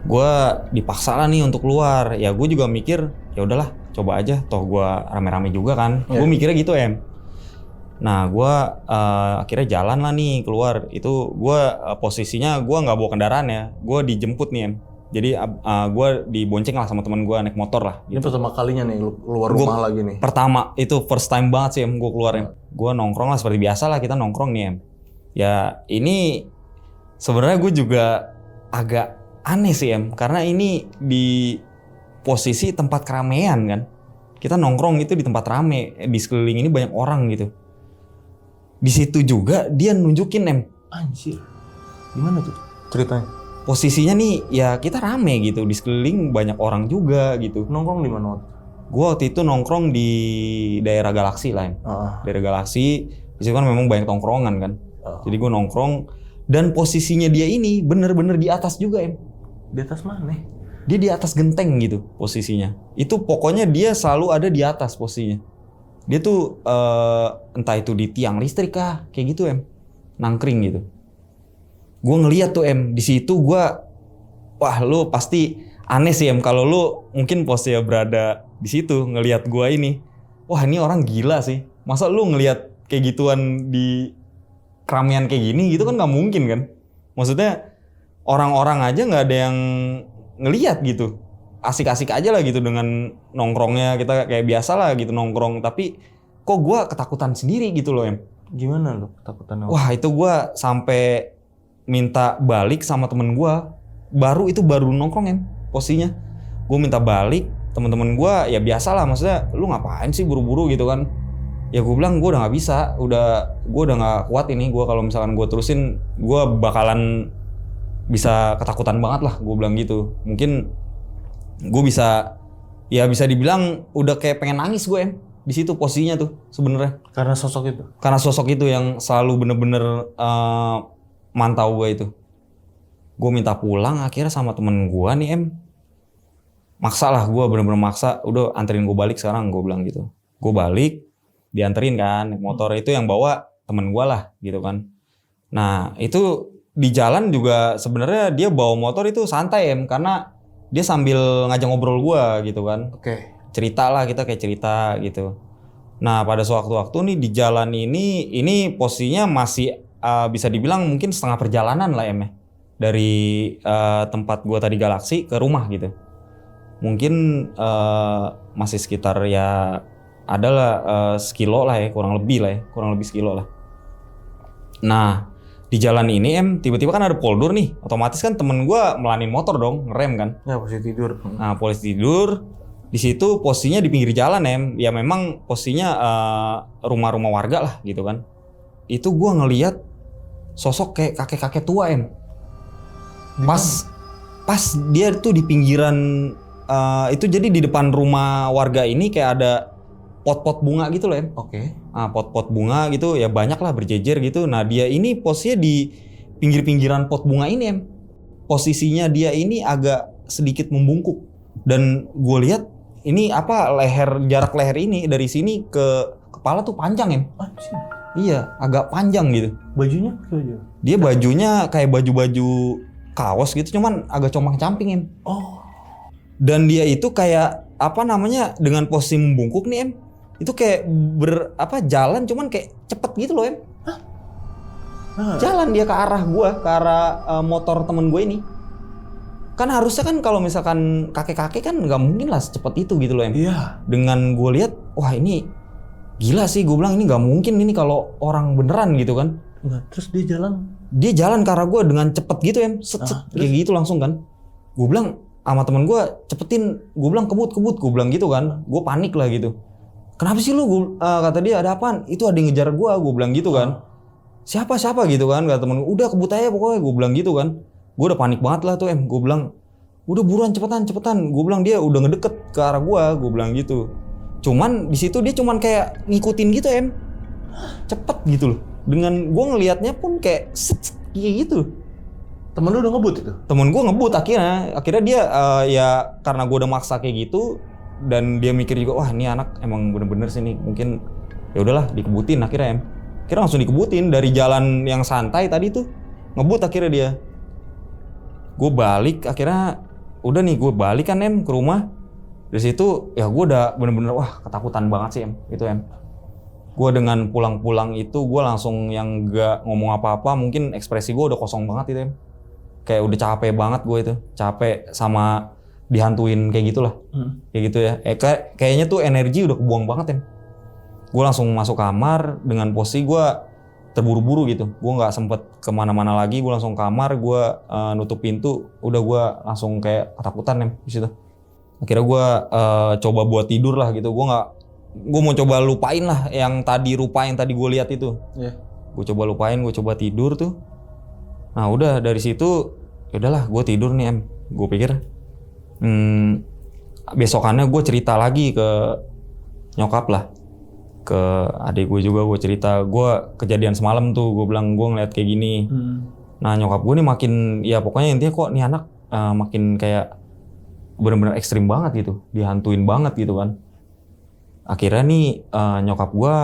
gue dipaksa lah nih untuk keluar. Ya gue juga mikir ya udahlah coba aja, toh gue rame-rame juga kan. Gue mikirnya gitu Nah gue akhirnya jalan lah nih keluar. Itu gue posisinya gue nggak bawa kendaraan ya, gue dijemput nih Jadi gue dibonceng lah sama teman gue naik motor lah. Ini pertama kalinya nih lu keluar rumah lagi nih. Pertama itu first time banget sih gue keluar Gue nongkrong lah seperti biasa lah, kita nongkrong nih Ya ini sebenarnya gue juga agak aneh sih karena ini di posisi tempat keramaian kan. Kita nongkrong itu di tempat rame, di sekeliling ini banyak orang gitu. Di situ juga dia nunjukin Anjir. Gimana tuh ceritanya? Posisinya nih ya kita rame gitu, di sekeliling banyak orang juga gitu. Nongkrong di mana? Gua waktu itu nongkrong di daerah Galaksi lah Daerah Galaksi, di situ kan memang banyak tongkrongan kan. Jadi gua nongkrong dan posisinya dia ini bener-bener di atas juga Di atas mana? Dia di atas genteng gitu posisinya. Itu pokoknya dia selalu ada di atas posisinya. Dia tuh entah itu di tiang listrik kah, kayak gitu nangkring gitu. Gue ngeliat tuh di situ gue, wah lu pasti aneh sih kalau lu mungkin posisinya berada di situ ngelihat gue ini. Wah ini orang gila sih. Masa lu ngelihat kayak gituan di keramaian kayak gini gitu kan nggak mungkin kan. Maksudnya orang-orang aja nggak ada yang ngelihat gitu. Asik-asik aja lah gitu dengan nongkrongnya, kita kayak biasa lah gitu nongkrong, tapi kok gue ketakutan sendiri gitu loh Gimana lo ketakutan? Wah itu gue sampai minta balik sama temen gue, baru nongkrong posisinya. Gue minta balik, temen-temen gue ya biasa lah, maksudnya lu ngapain sih buru-buru gitu kan. Ya gue bilang gue udah gak bisa, gue udah gak kuat ini, gue kalau misalkan gue terusin gue bakalan bisa ketakutan banget lah, gue bilang gitu. Mungkin gue bisa dibilang udah kayak pengen nangis gue di situ posisinya tuh sebenarnya. Karena sosok itu. Karena sosok itu yang selalu bener-bener mantau gue itu. Gue minta pulang akhirnya sama temen gue nih maksa lah, gue bener-bener maksa. Udah anterin gue balik sekarang, gue bilang gitu. Gue balik, dianterin kan, motor itu yang bawa temen gue lah gitu kan. Nah itu di jalan juga sebenarnya dia bawa motor itu santai karena dia sambil ngajak ngobrol gua gitu kan. Cerita lah, kita kayak cerita gitu. Nah pada sewaktu-waktu nih di jalan ini posisinya masih bisa dibilang mungkin setengah perjalanan lah dari tempat gua tadi Galaksi ke rumah gitu. Mungkin masih sekitar ya adalah sekilo lah kurang lebih sekilo lah. Nah di jalan ini tiba-tiba kan ada poldur nih, otomatis kan temen gue melanin motor dong, ngerem kan. Ya posisi tidur. Nah posisi tidur, di situ posisinya di pinggir jalan ya memang posisinya rumah-rumah warga lah gitu kan. Itu gue ngelihat sosok kayak kakek-kakek tua Pas dia tuh di pinggiran itu, jadi di depan rumah warga ini kayak ada pot-pot bunga gitu loh Nah pot-pot bunga gitu ya banyak lah berjejer gitu. Nah dia ini posisinya di pinggir-pinggiran pot bunga ini posisinya dia ini agak sedikit membungkuk. Dan gue lihat ini jarak leher ini dari sini ke kepala tuh panjang Iya agak panjang gitu. Bajunya? Dia bajunya kayak baju-baju kaos gitu, cuman agak compang-camping Dan dia itu kayak dengan posisi membungkuk nih itu kayak jalan cuman kayak cepet gitu loh Jalan dia ke arah motor temen gue ini. Kan harusnya kan kalau misalkan kakek-kakek kan nggak mungkin lah secepat itu gitu loh Iya. Dengan gue lihat, wah ini gila sih, gue bilang ini nggak mungkin ini kalau orang beneran gitu kan. Nah, terus dia jalan ke arah gue dengan cepet gitu kayak gitu langsung kan. Gue bilang sama temen gue, cepetin, gue bilang kebut, gue bilang gitu kan. Gue panik lah gitu. Kenapa sih lu? Kata dia, ada apaan? Itu ada yang ngejar gue bilang gitu kan. Siapa gitu kan, kata temen gue. Udah kebut aja pokoknya, gue bilang gitu kan. Gue udah panik banget lah tuh gue bilang, udah buruan cepetan. Gue bilang dia udah ngedeket ke arah gue bilang gitu. Cuman di situ dia cuman kayak ngikutin gitu cepet gitu loh. Dengan gue ngelihatnya pun kayak kayak gitu. Temen lu udah ngebut itu? Temen gue ngebut akhirnya dia ya karena gue udah maksa kayak gitu dan dia mikir juga wah ini anak emang bener-bener sih nih mungkin ya udahlah dikebutin akhirnya akhirnya langsung dikebutin dari jalan yang santai tadi tuh ngebut akhirnya dia. Gue balik akhirnya udah nih gue balik kan ke rumah. Dari situ ya gue udah bener-bener wah ketakutan banget sih itu gue dengan pulang-pulang itu gue langsung yang gak ngomong apa-apa, mungkin ekspresi gue udah kosong banget itu kayak udah capek banget gue itu, capek sama dihantuin kayak gitulah. Kayak gitu ya. Kayaknya tuh energi udah kebuang banget Gue langsung masuk kamar dengan posisi gue terburu-buru gitu. Gue nggak sempet kemana-mana lagi. Gue langsung kamar, gue nutup pintu. Udah gue langsung kayak ketakutan di situ. Akhirnya gue coba buat tidur lah gitu. Gue mau coba lupain lah yang tadi gue lihat itu. Yeah. Gue coba lupain, gue coba tidur tuh. Nah udah dari situ, yaudahlah gue tidur nih Gue pikir besokannya gue cerita lagi ke nyokap lah, ke adik gue juga gue cerita, gue kejadian semalam tuh gue bilang gue ngeliat kayak gini. Nah nyokap gue nih makin ya pokoknya intinya kok nih anak makin kayak benar-benar ekstrim banget gitu, dihantuin banget gitu kan. Akhirnya nih nyokap gue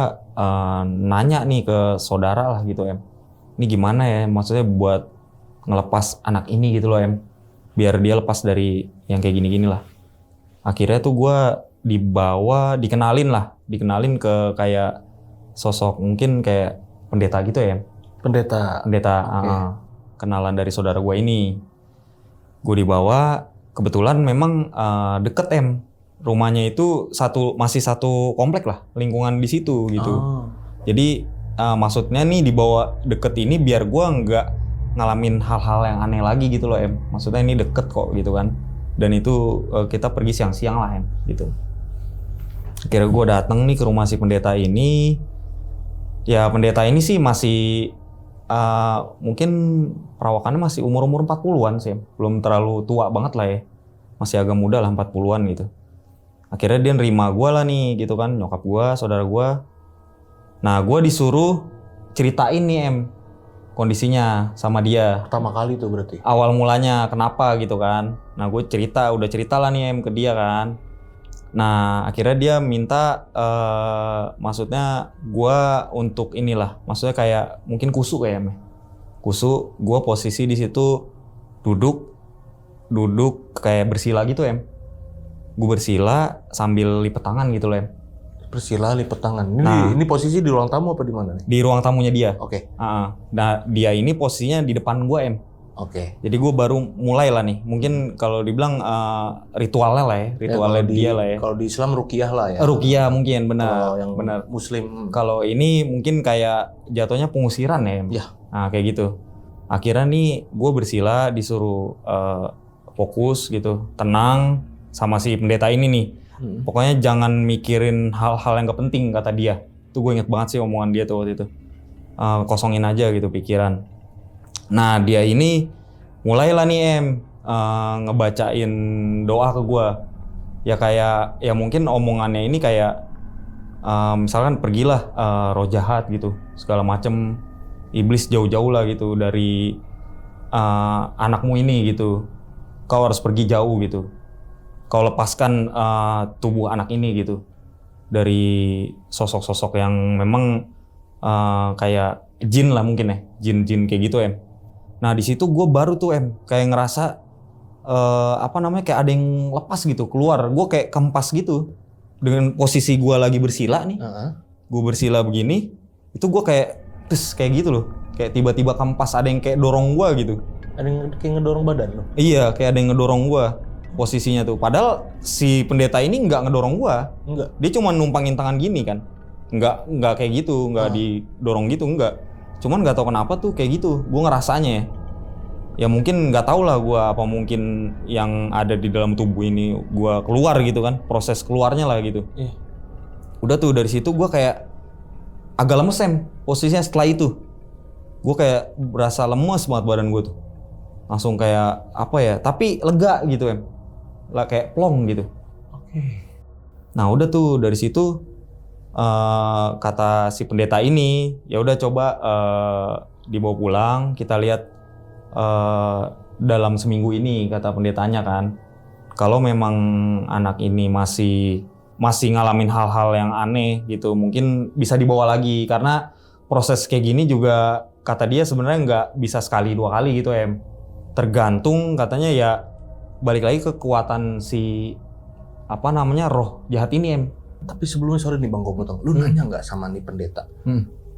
nanya nih ke saudara lah gitu ini gimana ya maksudnya buat ngelepas anak ini gitu loh biar dia lepas dari yang kayak gini-gini lah. Akhirnya tuh gue dikenalin ke kayak sosok mungkin kayak pendeta gitu pendeta okay. Kenalan dari saudara gue ini. Gue dibawa, kebetulan memang deket rumahnya itu masih satu komplek lah, lingkungan di situ gitu. Jadi maksudnya nih dibawa deket ini biar gue nggak ngalamin hal-hal yang aneh lagi gitu loh maksudnya ini deket kok gitu kan, dan itu kita pergi siang-siang lah gitu. Akhirnya gue dateng nih ke rumah si pendeta ini. Ya pendeta ini sih masih mungkin perawakannya masih umur 40-an sih, belum terlalu tua banget lah masih agak muda lah 40-an gitu. Akhirnya dia nerima gue lah nih gitu kan, nyokap gue, saudara gue. Nah gue disuruh ceritain nih kondisinya sama dia. Pertama kali tuh berarti? Awal mulanya kenapa gitu kan. Nah gue udah cerita lah nih ke dia kan. Nah akhirnya dia minta maksudnya gue untuk inilah, maksudnya kayak mungkin kusu kayaknya. Kusu, gue posisi di situ duduk kayak bersila gitu Gue bersila sambil lipet tangan gitu loh Bersila lipet tangan. Ini posisi di ruang tamu apa di mana nih? Di ruang tamunya dia. Oke. Nah dia ini posisinya di depan gue Oke. Jadi gue baru mulai lah nih. Mungkin kalau dibilang ritualnya lah ritualnya dia lah Kalau di Islam ruqyah lah ya. Ruqyah mungkin benar. Kalau yang benar. Muslim. Kalau ini mungkin kayak jatuhnya pengusiran Ya. Nah kayak gitu. Akhirnya nih gue bersila disuruh fokus gitu, tenang sama si pendeta ini nih. Pokoknya jangan mikirin hal-hal yang gak penting kata dia. Itu gue inget banget sih omongan dia tuh waktu itu. Kosongin aja gitu pikiran. Nah dia ini mulailah nih ngebacain doa ke gue. Ya kayak ya mungkin omongannya ini kayak misalkan pergilah roh jahat gitu, segala macem, iblis jauh-jauh lah gitu dari anakmu ini gitu. Kau harus pergi jauh gitu. Kau lepaskan tubuh anak ini gitu dari sosok-sosok yang memang kayak jin lah mungkin jin-jin kayak gitu Nah di situ gue baru tuh kayak ngerasa kayak ada yang lepas gitu keluar. Gue kayak kempas gitu dengan posisi gue lagi bersila nih. Gue bersila begini, itu gue kayak gitu loh, kayak tiba-tiba kempas, ada yang kayak dorong gue gitu. Ada yang kayak ngedorong badan lo? Iya, kayak ada yang ngedorong gue posisinya tuh. Padahal si pendeta ini nggak ngedorong gua. Enggak. Dia cuma numpangin tangan gini kan. Nggak kayak gitu, nggak didorong gitu, enggak. Cuman nggak tahu kenapa tuh kayak gitu. Gua ngerasanya ya mungkin nggak tahu lah gua apa mungkin yang ada di dalam tubuh ini gua keluar gitu kan. Proses keluarnya lah gitu. Iya. Udah tuh dari situ gua kayak agak lemes posisinya setelah itu. Gua kayak berasa lemes banget badan gua tuh. Langsung kayak apa ya, tapi lega gitu lah, kayak plong gitu. Oke. Nah udah tuh dari situ kata si pendeta ini, ya udah coba dibawa pulang, kita lihat dalam seminggu ini, kata pendetanya kan. Kalau memang anak ini masih ngalamin hal-hal yang aneh gitu, mungkin bisa dibawa lagi. Karena proses kayak gini juga kata dia sebenarnya nggak bisa sekali 2 kali gitu em. Tergantung katanya ya balik lagi ke kekuatan si roh jahat ini em. Tapi sebelumnya sorry nih Bang, gue potong. Lu nanya nggak sama nih pendeta?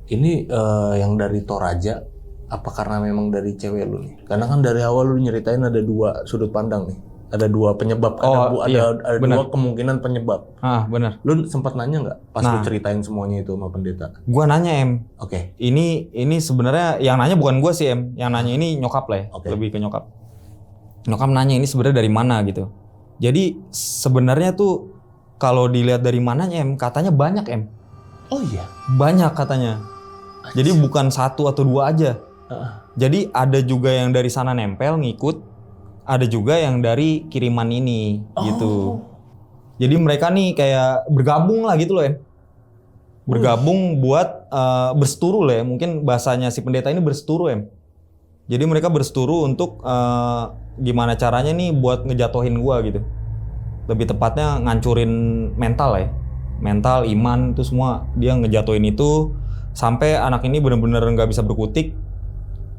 Ini yang dari Toraja, apa karena memang dari cewek lu nih? Karena kan dari awal lu nyeritain ada 2 sudut pandang nih. Ada 2 penyebab, ada 2 kemungkinan penyebab. Benar. Lu sempat nanya nggak pas lu ceritain semuanya itu sama pendeta? Gua nanya em. Oke. Ini sebenarnya yang nanya bukan gua sih em. Yang nanya ini nyokap lah ya. Lebih ke nyokap. Nyokap nanya ini sebenarnya dari mana gitu. Jadi sebenarnya tuh kalau dilihat dari mananya em, katanya banyak em. Oh iya. Banyak katanya. Jadi bukan 1 atau 2 aja. Jadi ada juga yang dari sana nempel ngikut. Ada juga yang dari kiriman ini gitu. Jadi mereka nih kayak bergabung lah gitu loh em. Bergabung buat berseturu lah ya. Mungkin bahasanya si pendeta ini berseturu em. Jadi mereka berseturu untuk gimana caranya nih buat ngejatuhin gua gitu. Lebih tepatnya ngancurin mental ya. Mental, iman itu semua dia ngejatuhin itu. Sampai anak ini bener-bener gak bisa berkutik.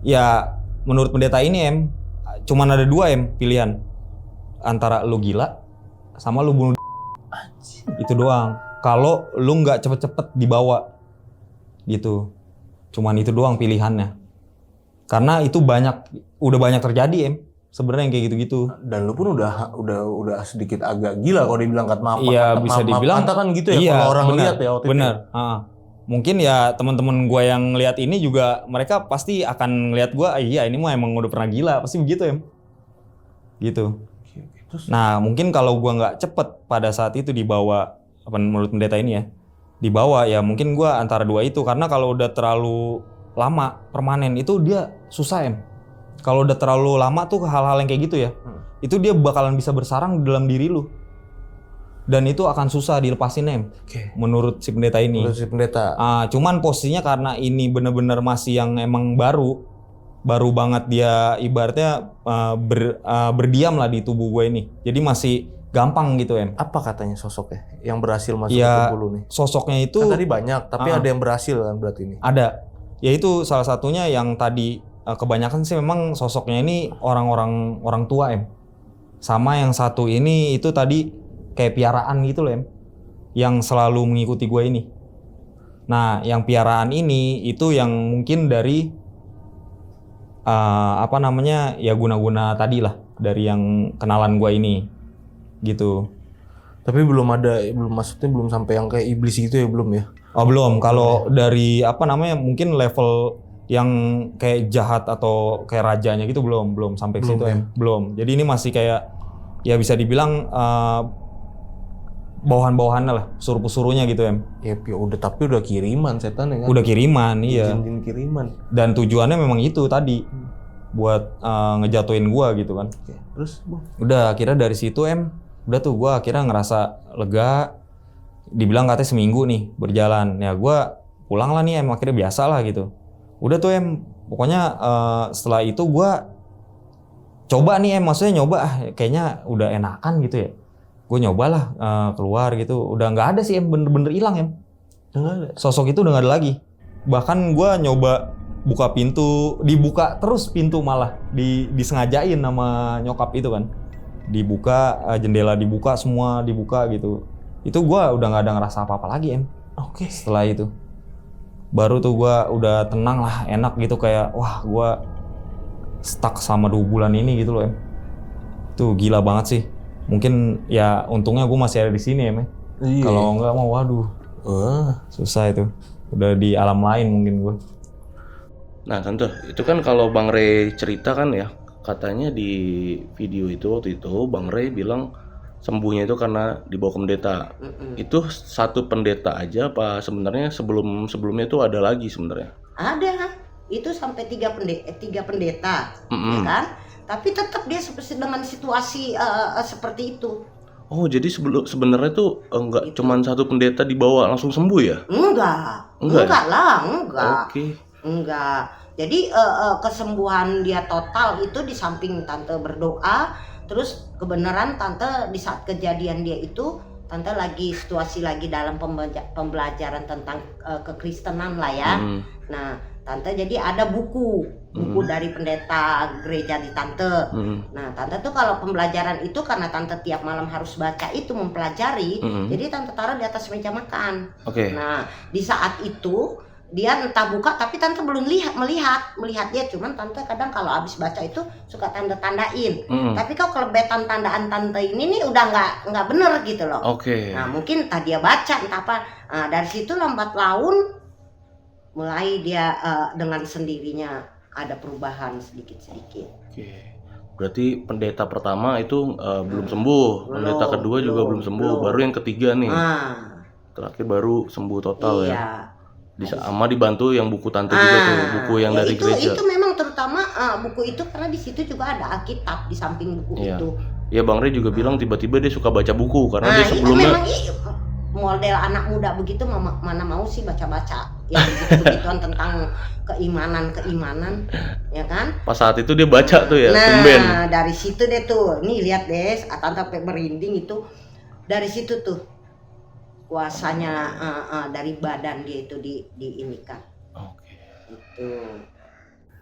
Ya menurut pendeta ini em, cuman ada 2 em pilihan. Antara lu gila sama lu bunuh. Itu doang. Kalau lu nggak cepet-cepet dibawa gitu. Cuman itu doang pilihannya. Karena itu udah banyak terjadi em. Sebenarnya yang kayak gitu-gitu. Dan lu pun udah sedikit agak gila kalau dibilang kata iya, bisa dibilang kata kan gitu ya, iya, kalau orang bener, lihat ya waktu bener. itu. Mungkin ya teman-teman gue yang lihat ini juga mereka pasti akan ngelihat gue, iya ini mah emang udah pernah gila, pasti begitu em. Gitu. Terus? Nah mungkin kalau gue nggak cepet pada saat itu dibawa, menurut pendeta ini ya, dibawa ya mungkin gue antara 2 itu. Karena kalau udah terlalu lama permanen itu dia susah em. Kalau udah terlalu lama tuh hal-hal yang kayak gitu ya, itu dia bakalan bisa bersarang dalam diri lu. Dan itu akan susah dilepasin em. Menurut si pendeta ini. Menurut si pendeta. Cuman posisinya karena ini bener-bener masih yang emang baru banget dia ibaratnya berdiam lah di tubuh gue ini. Jadi masih gampang gitu em. Apa katanya sosoknya yang berhasil masuk ke tubuh lu nih? Sosoknya itu kan tadi banyak, tapi ada yang berhasil kan berarti ini? Ada. Yaitu salah satunya yang tadi kebanyakan sih memang sosoknya ini orang tua em. Sama yang satu ini itu tadi kayak piaraan gitu loh em. Yang selalu mengikuti gue ini. Nah yang piaraan ini itu yang mungkin dari ya guna-guna tadi lah. Dari yang kenalan gue ini. Gitu. Tapi maksudnya belum sampai yang kayak iblis gitu ya, belum ya? Oh belum. Kalau dari mungkin level yang kayak jahat atau kayak rajanya gitu belum sampai ke situ em. Belum. Jadi ini masih kayak ya bisa dibilang bawahan-bawahannya lah, pesuruh-pesuruhnya gitu em. Ya udah, tapi udah kiriman setan ya kan? Udah kiriman, iya. Jin kiriman. Dan tujuannya memang itu tadi buat ngejatuhin gua gitu kan. Terus udah akhirnya dari situ em, udah tuh gua akhirnya ngerasa lega. Dibilang katanya seminggu nih berjalan. Ya gua pulang lah nih em, akhirnya biasa lah gitu. Udah tuh em, pokoknya setelah itu gue coba nih em, maksudnya nyoba kayaknya udah enakan gitu ya. Gue nyobalah keluar gitu, udah nggak ada sih em, bener-bener hilang em. Nggak ada. Sosok itu udah nggak ada lagi. Bahkan gue nyoba buka pintu, dibuka terus pintu malah disengajain sama nyokap itu kan. Dibuka, jendela dibuka, semua dibuka gitu. Itu gue udah nggak ada ngerasa apa-apa lagi em. Setelah itu. Baru tuh gue udah tenang lah, enak gitu kayak wah gue stuck sama 2 bulan ini gitu loh em. Tuh gila banget sih. Mungkin ya untungnya gue masih ada di sini em. Iya. Kalau enggak mau waduh. Susah itu. Udah di alam lain mungkin gue. Nah Tante, itu kan kalau Bang Ray cerita kan ya, katanya di video itu waktu itu Bang Ray bilang sembuhnya itu karena dibawa ke pendeta. Itu satu pendeta aja apa sebenarnya sebelumnya itu ada lagi sebenarnya? Ada. Itu sampai 3 pendeta, ya kan? Tapi tetap dia dengan situasi seperti itu. Oh, jadi sebenarnya tuh enggak cuman satu pendeta dibawa langsung sembuh ya? Enggak lah, enggak. Oke. Enggak. Jadi kesembuhan dia total itu di samping tante berdoa, terus kebenaran tante di saat kejadian dia itu tante lagi situasi lagi dalam pembelajaran tentang kekristenan lah ya. Nah, tante jadi ada buku dari pendeta gereja di tante. Nah, tante tuh kalau pembelajaran itu karena tante tiap malam harus baca itu mempelajari, jadi tante taruh di atas meja makan. Nah, di saat itu dia entah buka tapi tante belum melihat dia, cuman tante kadang kalau habis baca itu suka tanda-tandain. Tapi kalau kelebetan tandaan tante ini nih udah nggak bener gitu loh. Nah, mungkin entah dia baca entah apa. Nah, dari situ lambat laun mulai dia dengan sendirinya ada perubahan sedikit-sedikit. Berarti pendeta pertama itu belum sembuh, pendeta kedua juga belum sembuh, baru yang ketiga nih. Terakhir baru sembuh total ya. Sama dibantu yang buku tante juga tuh, buku yang dari gereja. Itu memang terutama buku itu karena di situ juga ada Alkitab di samping buku itu. Ya Bang Rey juga bilang tiba-tiba dia suka baca buku karena dia sebelumnya model anak muda begitu mana mau sih baca-baca yang begitu-begituan tentang keimanan ya kan. Pas saat itu dia baca tuh ya, tumben. Nah, dari situ deh tuh. Nih lihat deh, tante sampai merinding itu. Dari situ tuh kuasanya dari badan dia itu diinikan. Gitu.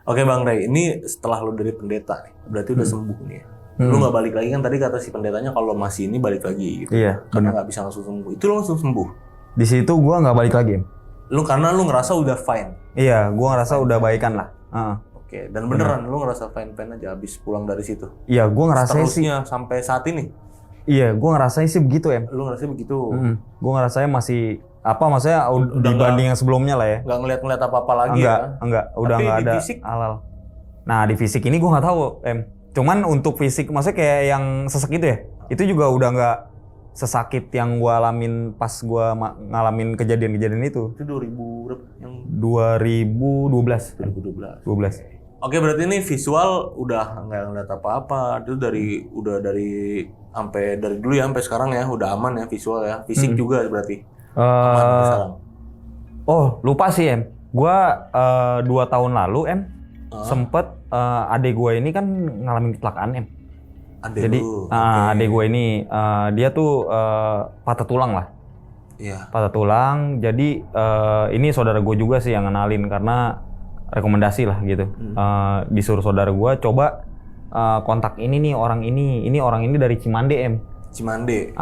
Oke Bang Rey, ini setelah lu dari pendeta nih, berarti udah sembuh nih ya. Lu nggak balik lagi kan, tadi kata si pendetanya kalau masih ini balik lagi gitu. Iya, karena nggak bisa langsung sembuh. Itu lu langsung sembuh. Di situ gua nggak balik lagi. Karena lu ngerasa udah fine. Iya, gua ngerasa udah baikan lah. Oke, dan beneran lu ngerasa fine aja habis pulang dari situ. Iya, gua ngerasain sih sampai saat ini. Iya, gue ngerasain sih begitu Lu ngerasain begitu? Gue ngerasain masih maksudnya dibanding yang sebelumnya lah ya. Nggak ngeliat apa-apa lagi enggak, udah nggak ada fisik? halal. Nah di fisik ini gue nggak tahu, Cuman untuk fisik, maksudnya kayak yang sesek itu ya, itu juga udah nggak sesakit yang gue alamin pas gue ngalamin kejadian-kejadian itu. Itu 2000 berapa? Yang 2012. 2012. Oke, berarti ini visual udah nggak ngeliat apa-apa. Itu udah dari sampai dari dulu ya sampai sekarang ya udah aman ya visual ya. Fisik juga berarti. Aman sekarang. Oh, lupa sih, Gua 2 tahun lalu, sempet adek gue ini kan ngalamin kecelakaan, Jadi adek gue ini dia tuh patah tulang lah. Iya. Patah tulang. Jadi ini saudara gue juga sih yang ngenalin karena rekomendasi lah gitu. Disuruh saudara gue coba kontak ini nih orang ini dari Cimande, Cimande.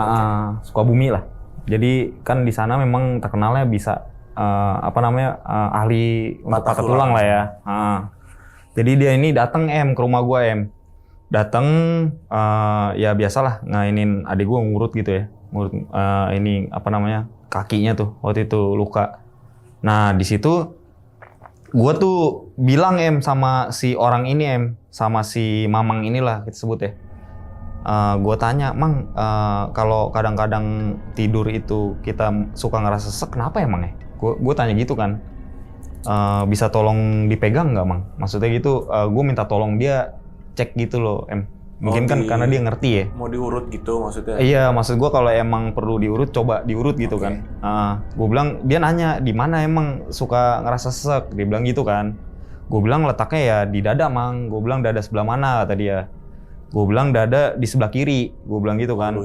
Sukabumi lah. Jadi kan di sana memang terkenalnya bisa ahli untuk patah tulang lah ya. Jadi dia ini datang ke rumah gue, datang ya biasalah ngainin adik gue ngurut gitu ya. Ngurut kakinya tuh waktu itu luka. Nah, di situ gue tuh bilang sama si orang ini sama si Mamang inilah kita sebut ya. Gue tanya, Mang, kalau kadang-kadang tidur itu kita suka ngerasa sesek, kenapa emang ya? Gue tanya gitu kan. Bisa tolong dipegang nggak, Mang? Maksudnya gitu, gue minta tolong dia cek gitu loh, Mungkin kan karena dia ngerti ya. Mau diurut gitu maksudnya? Iya, maksud gue kalau emang perlu diurut, coba diurut gitu kan. Gue bilang, dia nanya, di mana emang suka ngerasa sesek? Dia bilang gitu kan. Gue bilang letaknya ya di dada, Mang. Gue bilang dada sebelah mana kata dia. Gue bilang dada di sebelah kiri. Gue bilang gitu kan,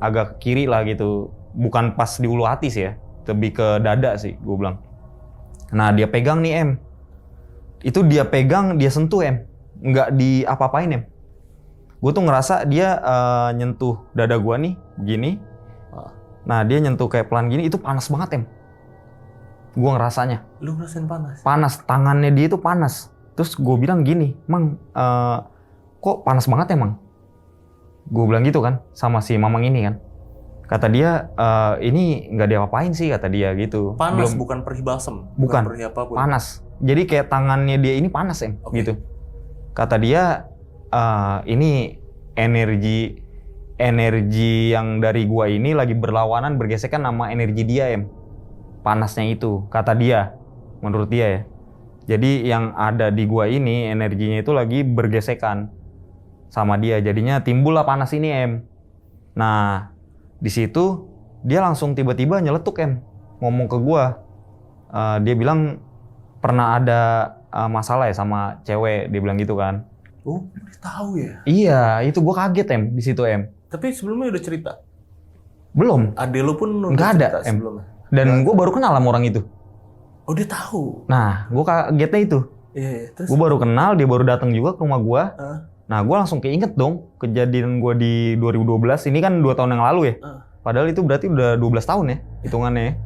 agak kiri lah gitu. Bukan pas di ulu hati sih ya, lebih ke dada sih, gue bilang. Nah, dia pegang nih, Itu dia pegang, dia sentuh, nggak di apa-apain, Gue tuh ngerasa dia nyentuh dada gue nih, begini. Nah, dia nyentuh kayak pelan gini, itu panas banget, Gue ngerasanya. Lu ngerasain panas? Panas, tangannya dia itu panas. Terus gue bilang gini, Mang, kok panas banget Mang? Gue bilang gitu kan, sama si Mamang ini kan. Kata dia, ini nggak diapa-apain sih, kata dia gitu. Panas, bukan perih balsem? Bukan, perih apapun. Panas. Jadi kayak tangannya dia ini panas, gitu. Kata dia, ini energi yang dari gua ini lagi berlawanan, bergesekan sama energi dia, Panasnya itu, kata dia, menurut dia ya. Jadi yang ada di gua ini, energinya itu lagi bergesekan sama dia. Jadinya timbullah panas ini, Nah, Di situ dia langsung tiba-tiba nyeletuk ngomong ke gua. Dia bilang pernah ada masalah ya sama cewek, dia bilang gitu kan. Oh, dia tahu ya? Iya, itu gua kaget di situ Tapi sebelumnya udah cerita? Belum. Ade lu pun udah nggak ada cerita sebelumnya? Dan gua baru kenal sama orang itu. Oh, dia tahu? Nah, gua kagetnya itu. Iya, terus? Gua baru kenal, dia baru datang juga ke rumah gua. Nah, gua langsung keinget dong kejadian gua di 2012. Ini kan 2 tahun yang lalu ya. Padahal itu berarti udah 12 tahun ya hitungannya.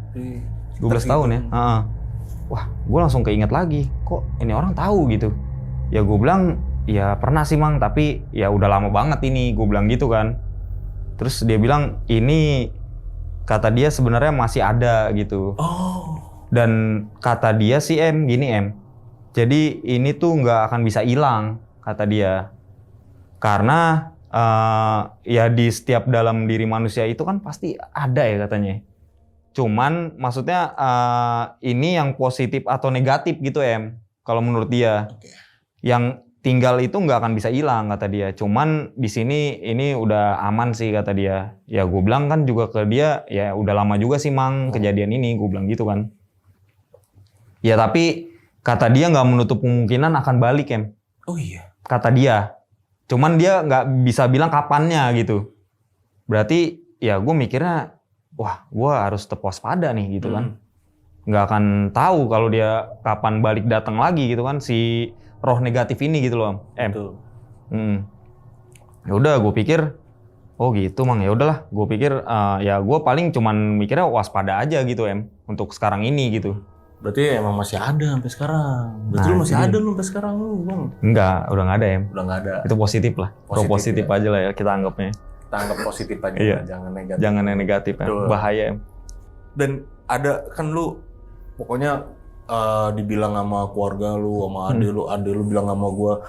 12 tahun ya. Wah, gue langsung keinget lagi. Kok ini orang tahu gitu? Ya gue bilang, ya pernah sih Mang, tapi ya udah lama banget ini. Gue bilang gitu kan. Terus dia bilang, ini kata dia sebenarnya masih ada gitu. Dan kata dia sih gini jadi ini tuh nggak akan bisa hilang kata dia. Karena ya di setiap dalam diri manusia itu kan pasti ada ya katanya. Cuman maksudnya ini yang positif atau negatif gitu kalau menurut dia. Yang tinggal itu nggak akan bisa hilang kata dia. Cuman di sini ini udah aman sih kata dia. Ya gue bilang kan juga ke dia, ya udah lama juga sih Mang kejadian ini, gue bilang gitu kan. Ya tapi kata dia nggak menutup kemungkinan akan balik Oh iya. Kata dia. Cuman dia nggak bisa bilang kapannya gitu. Berarti ya gue mikirnya, wah gue harus tetap waspada nih gitu kan. Nggak akan tahu kalau dia kapan balik datang lagi gitu kan si roh negatif ini gitu loh. Ya udah gue pikir, oh gitu Mang, ya udahlah. Gue pikir ya gue paling cuman mikirnya waspada aja gitu untuk sekarang ini gitu. Berarti emang masih ada sampai sekarang. Berarti lu masih ada lu sampai sekarang lu, Bang? Enggak, udah nggak ada Udah nggak ada. Itu positif lah. Positif ya. aja lah ya kita anggapnya. Kita anggap positif aja, Iya. Jangan negatif. Jangan yang negatif bahaya Dan ada kan lu pokoknya dibilang sama keluarga lu, sama ade lu bilang sama gua,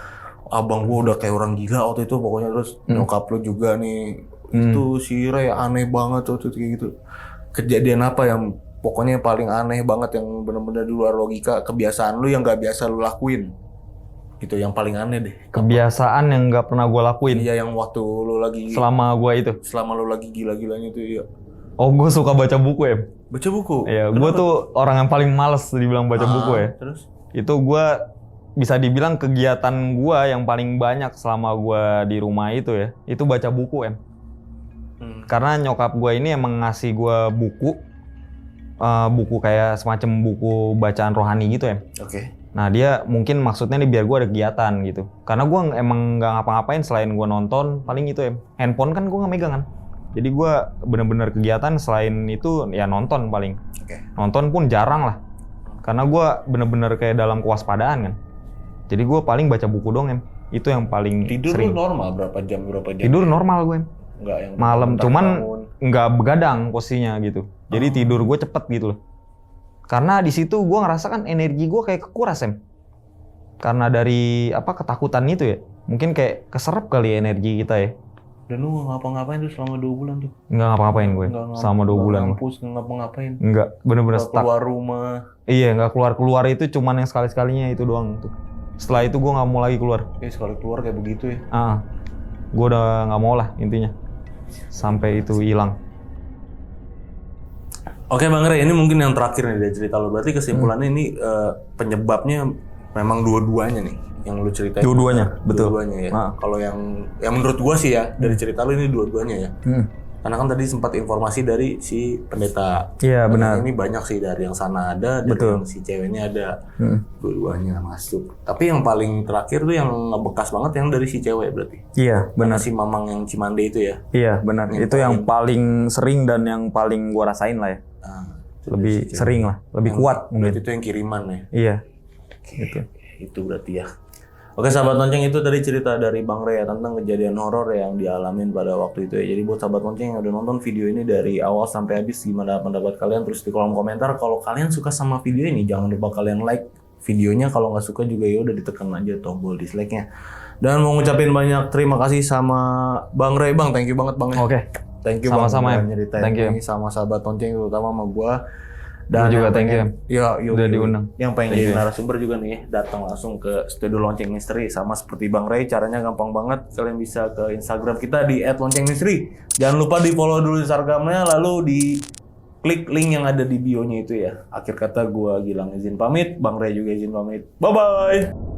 abang gua udah kayak orang gila waktu itu pokoknya. Terus nyokap lu juga nih, itu si Ray aneh banget waktu itu kayak gitu. Kejadian apa yang pokoknya paling aneh banget yang benar-benar di luar logika, kebiasaan lu yang nggak biasa lu lakuin? Gitu yang paling aneh deh. Kebiasaan yang nggak pernah gue lakuin. Iya, yang waktu lu lagi selama lu lagi gila-gilanya tuh ya. Oh, gue suka baca buku Baca buku? Iya, gue tuh orang yang paling males dibilang baca buku Terus? Itu gue bisa dibilang kegiatan gue yang paling banyak selama gue di rumah itu ya, itu baca buku Karena nyokap gue ini emang ngasih gue buku kayak semacam buku bacaan rohani gitu Oke. Nah dia mungkin maksudnya nih biar gue ada kegiatan gitu. Karena gue emang nggak ngapa-ngapain selain gue nonton, paling itu handphone kan gue nggak megang kan. Jadi gue bener-bener kegiatan selain itu ya nonton paling. Nonton pun jarang lah. Karena gue bener-bener kayak dalam kewaspadaan kan. Jadi gue paling baca buku dong Itu yang paling tidur sering. Tidur normal berapa jam? Tidur normal gue Nggak yang malam, cuman nggak begadang posisinya gitu. Jadi tidur gue cepet gitu loh. Karena di situ gue ngerasa kan energi gue kayak kekuras Karena dari ketakutan itu ya. Mungkin kayak keserap kali energi kita ya. Dan lu nggak ngapa-ngapain tuh selama 2 bulan tuh? Nggak ngapa-ngapain gue selama 2 bulan. Nggak ngapa-ngapain? Nggak, bener-bener stuck. Keluar rumah? Iya, nggak keluar-keluar itu cuman yang sekali-sekalinya itu doang tuh. Setelah itu gue nggak mau lagi keluar. Sekali keluar kayak begitu ya? Gue udah nggak mau lah intinya. Sampai itu hilang. Oke Bang Ray, ini mungkin yang terakhir nih dari cerita lo. Berarti kesimpulannya ini penyebabnya memang dua-duanya nih yang lu ceritain. Dua-duanya, betul. Dua-duanya ya. Kalau yang menurut gua sih ya dari cerita lu ini dua-duanya ya. Karena kan tadi sempat informasi dari si pendeta. Iya benar. Ini banyak sih dari yang sana ada, dari yang si ceweknya ada. Dua-duanya masuk. Tapi yang paling terakhir tuh yang ngebekas banget yang dari si cewek berarti. Iya benar. Si Mamang yang Cimande itu ya. Iya benar. Itu yang paling sering dan yang paling gua rasain lah ya. Lebih sering lah, lebih kuat mungkin. Itu yang kiriman ya. Iya. Gitu. Itu berarti ya. Oke sahabat lonceng, itu tadi cerita dari Bang Ray ya, tentang kejadian horor yang dialamin pada waktu itu ya. Jadi buat sahabat lonceng yang udah nonton video ini dari awal sampai habis, gimana pendapat kalian? Terus di kolom komentar kalau kalian suka sama video ini, jangan lupa kalian like videonya. Kalau nggak suka juga ya udah ditekan aja tombol dislike-nya. Dan mau ngucapin banyak terima kasih sama Bang Ray. Bang, thank you banget Bang. Oke. Thank you sama-sama Bang. Sama-sama Thank you. Sama sahabat lonceng terutama sama gua. Dan juga yang thank you, pengen- Ya, udah diundang. Yang pengen Thank jadi you. narasumber juga nih, datang langsung ke Studio Lonceng Misteri. Sama seperti Bang Ray, caranya gampang banget. Kalian bisa ke Instagram kita di @loncengmisteri. Jangan lupa di follow dulu Instagramnya, lalu di klik link yang ada di bio-nya itu ya. Akhir kata gua Gilang izin pamit, Bang Ray juga izin pamit. Bye-bye!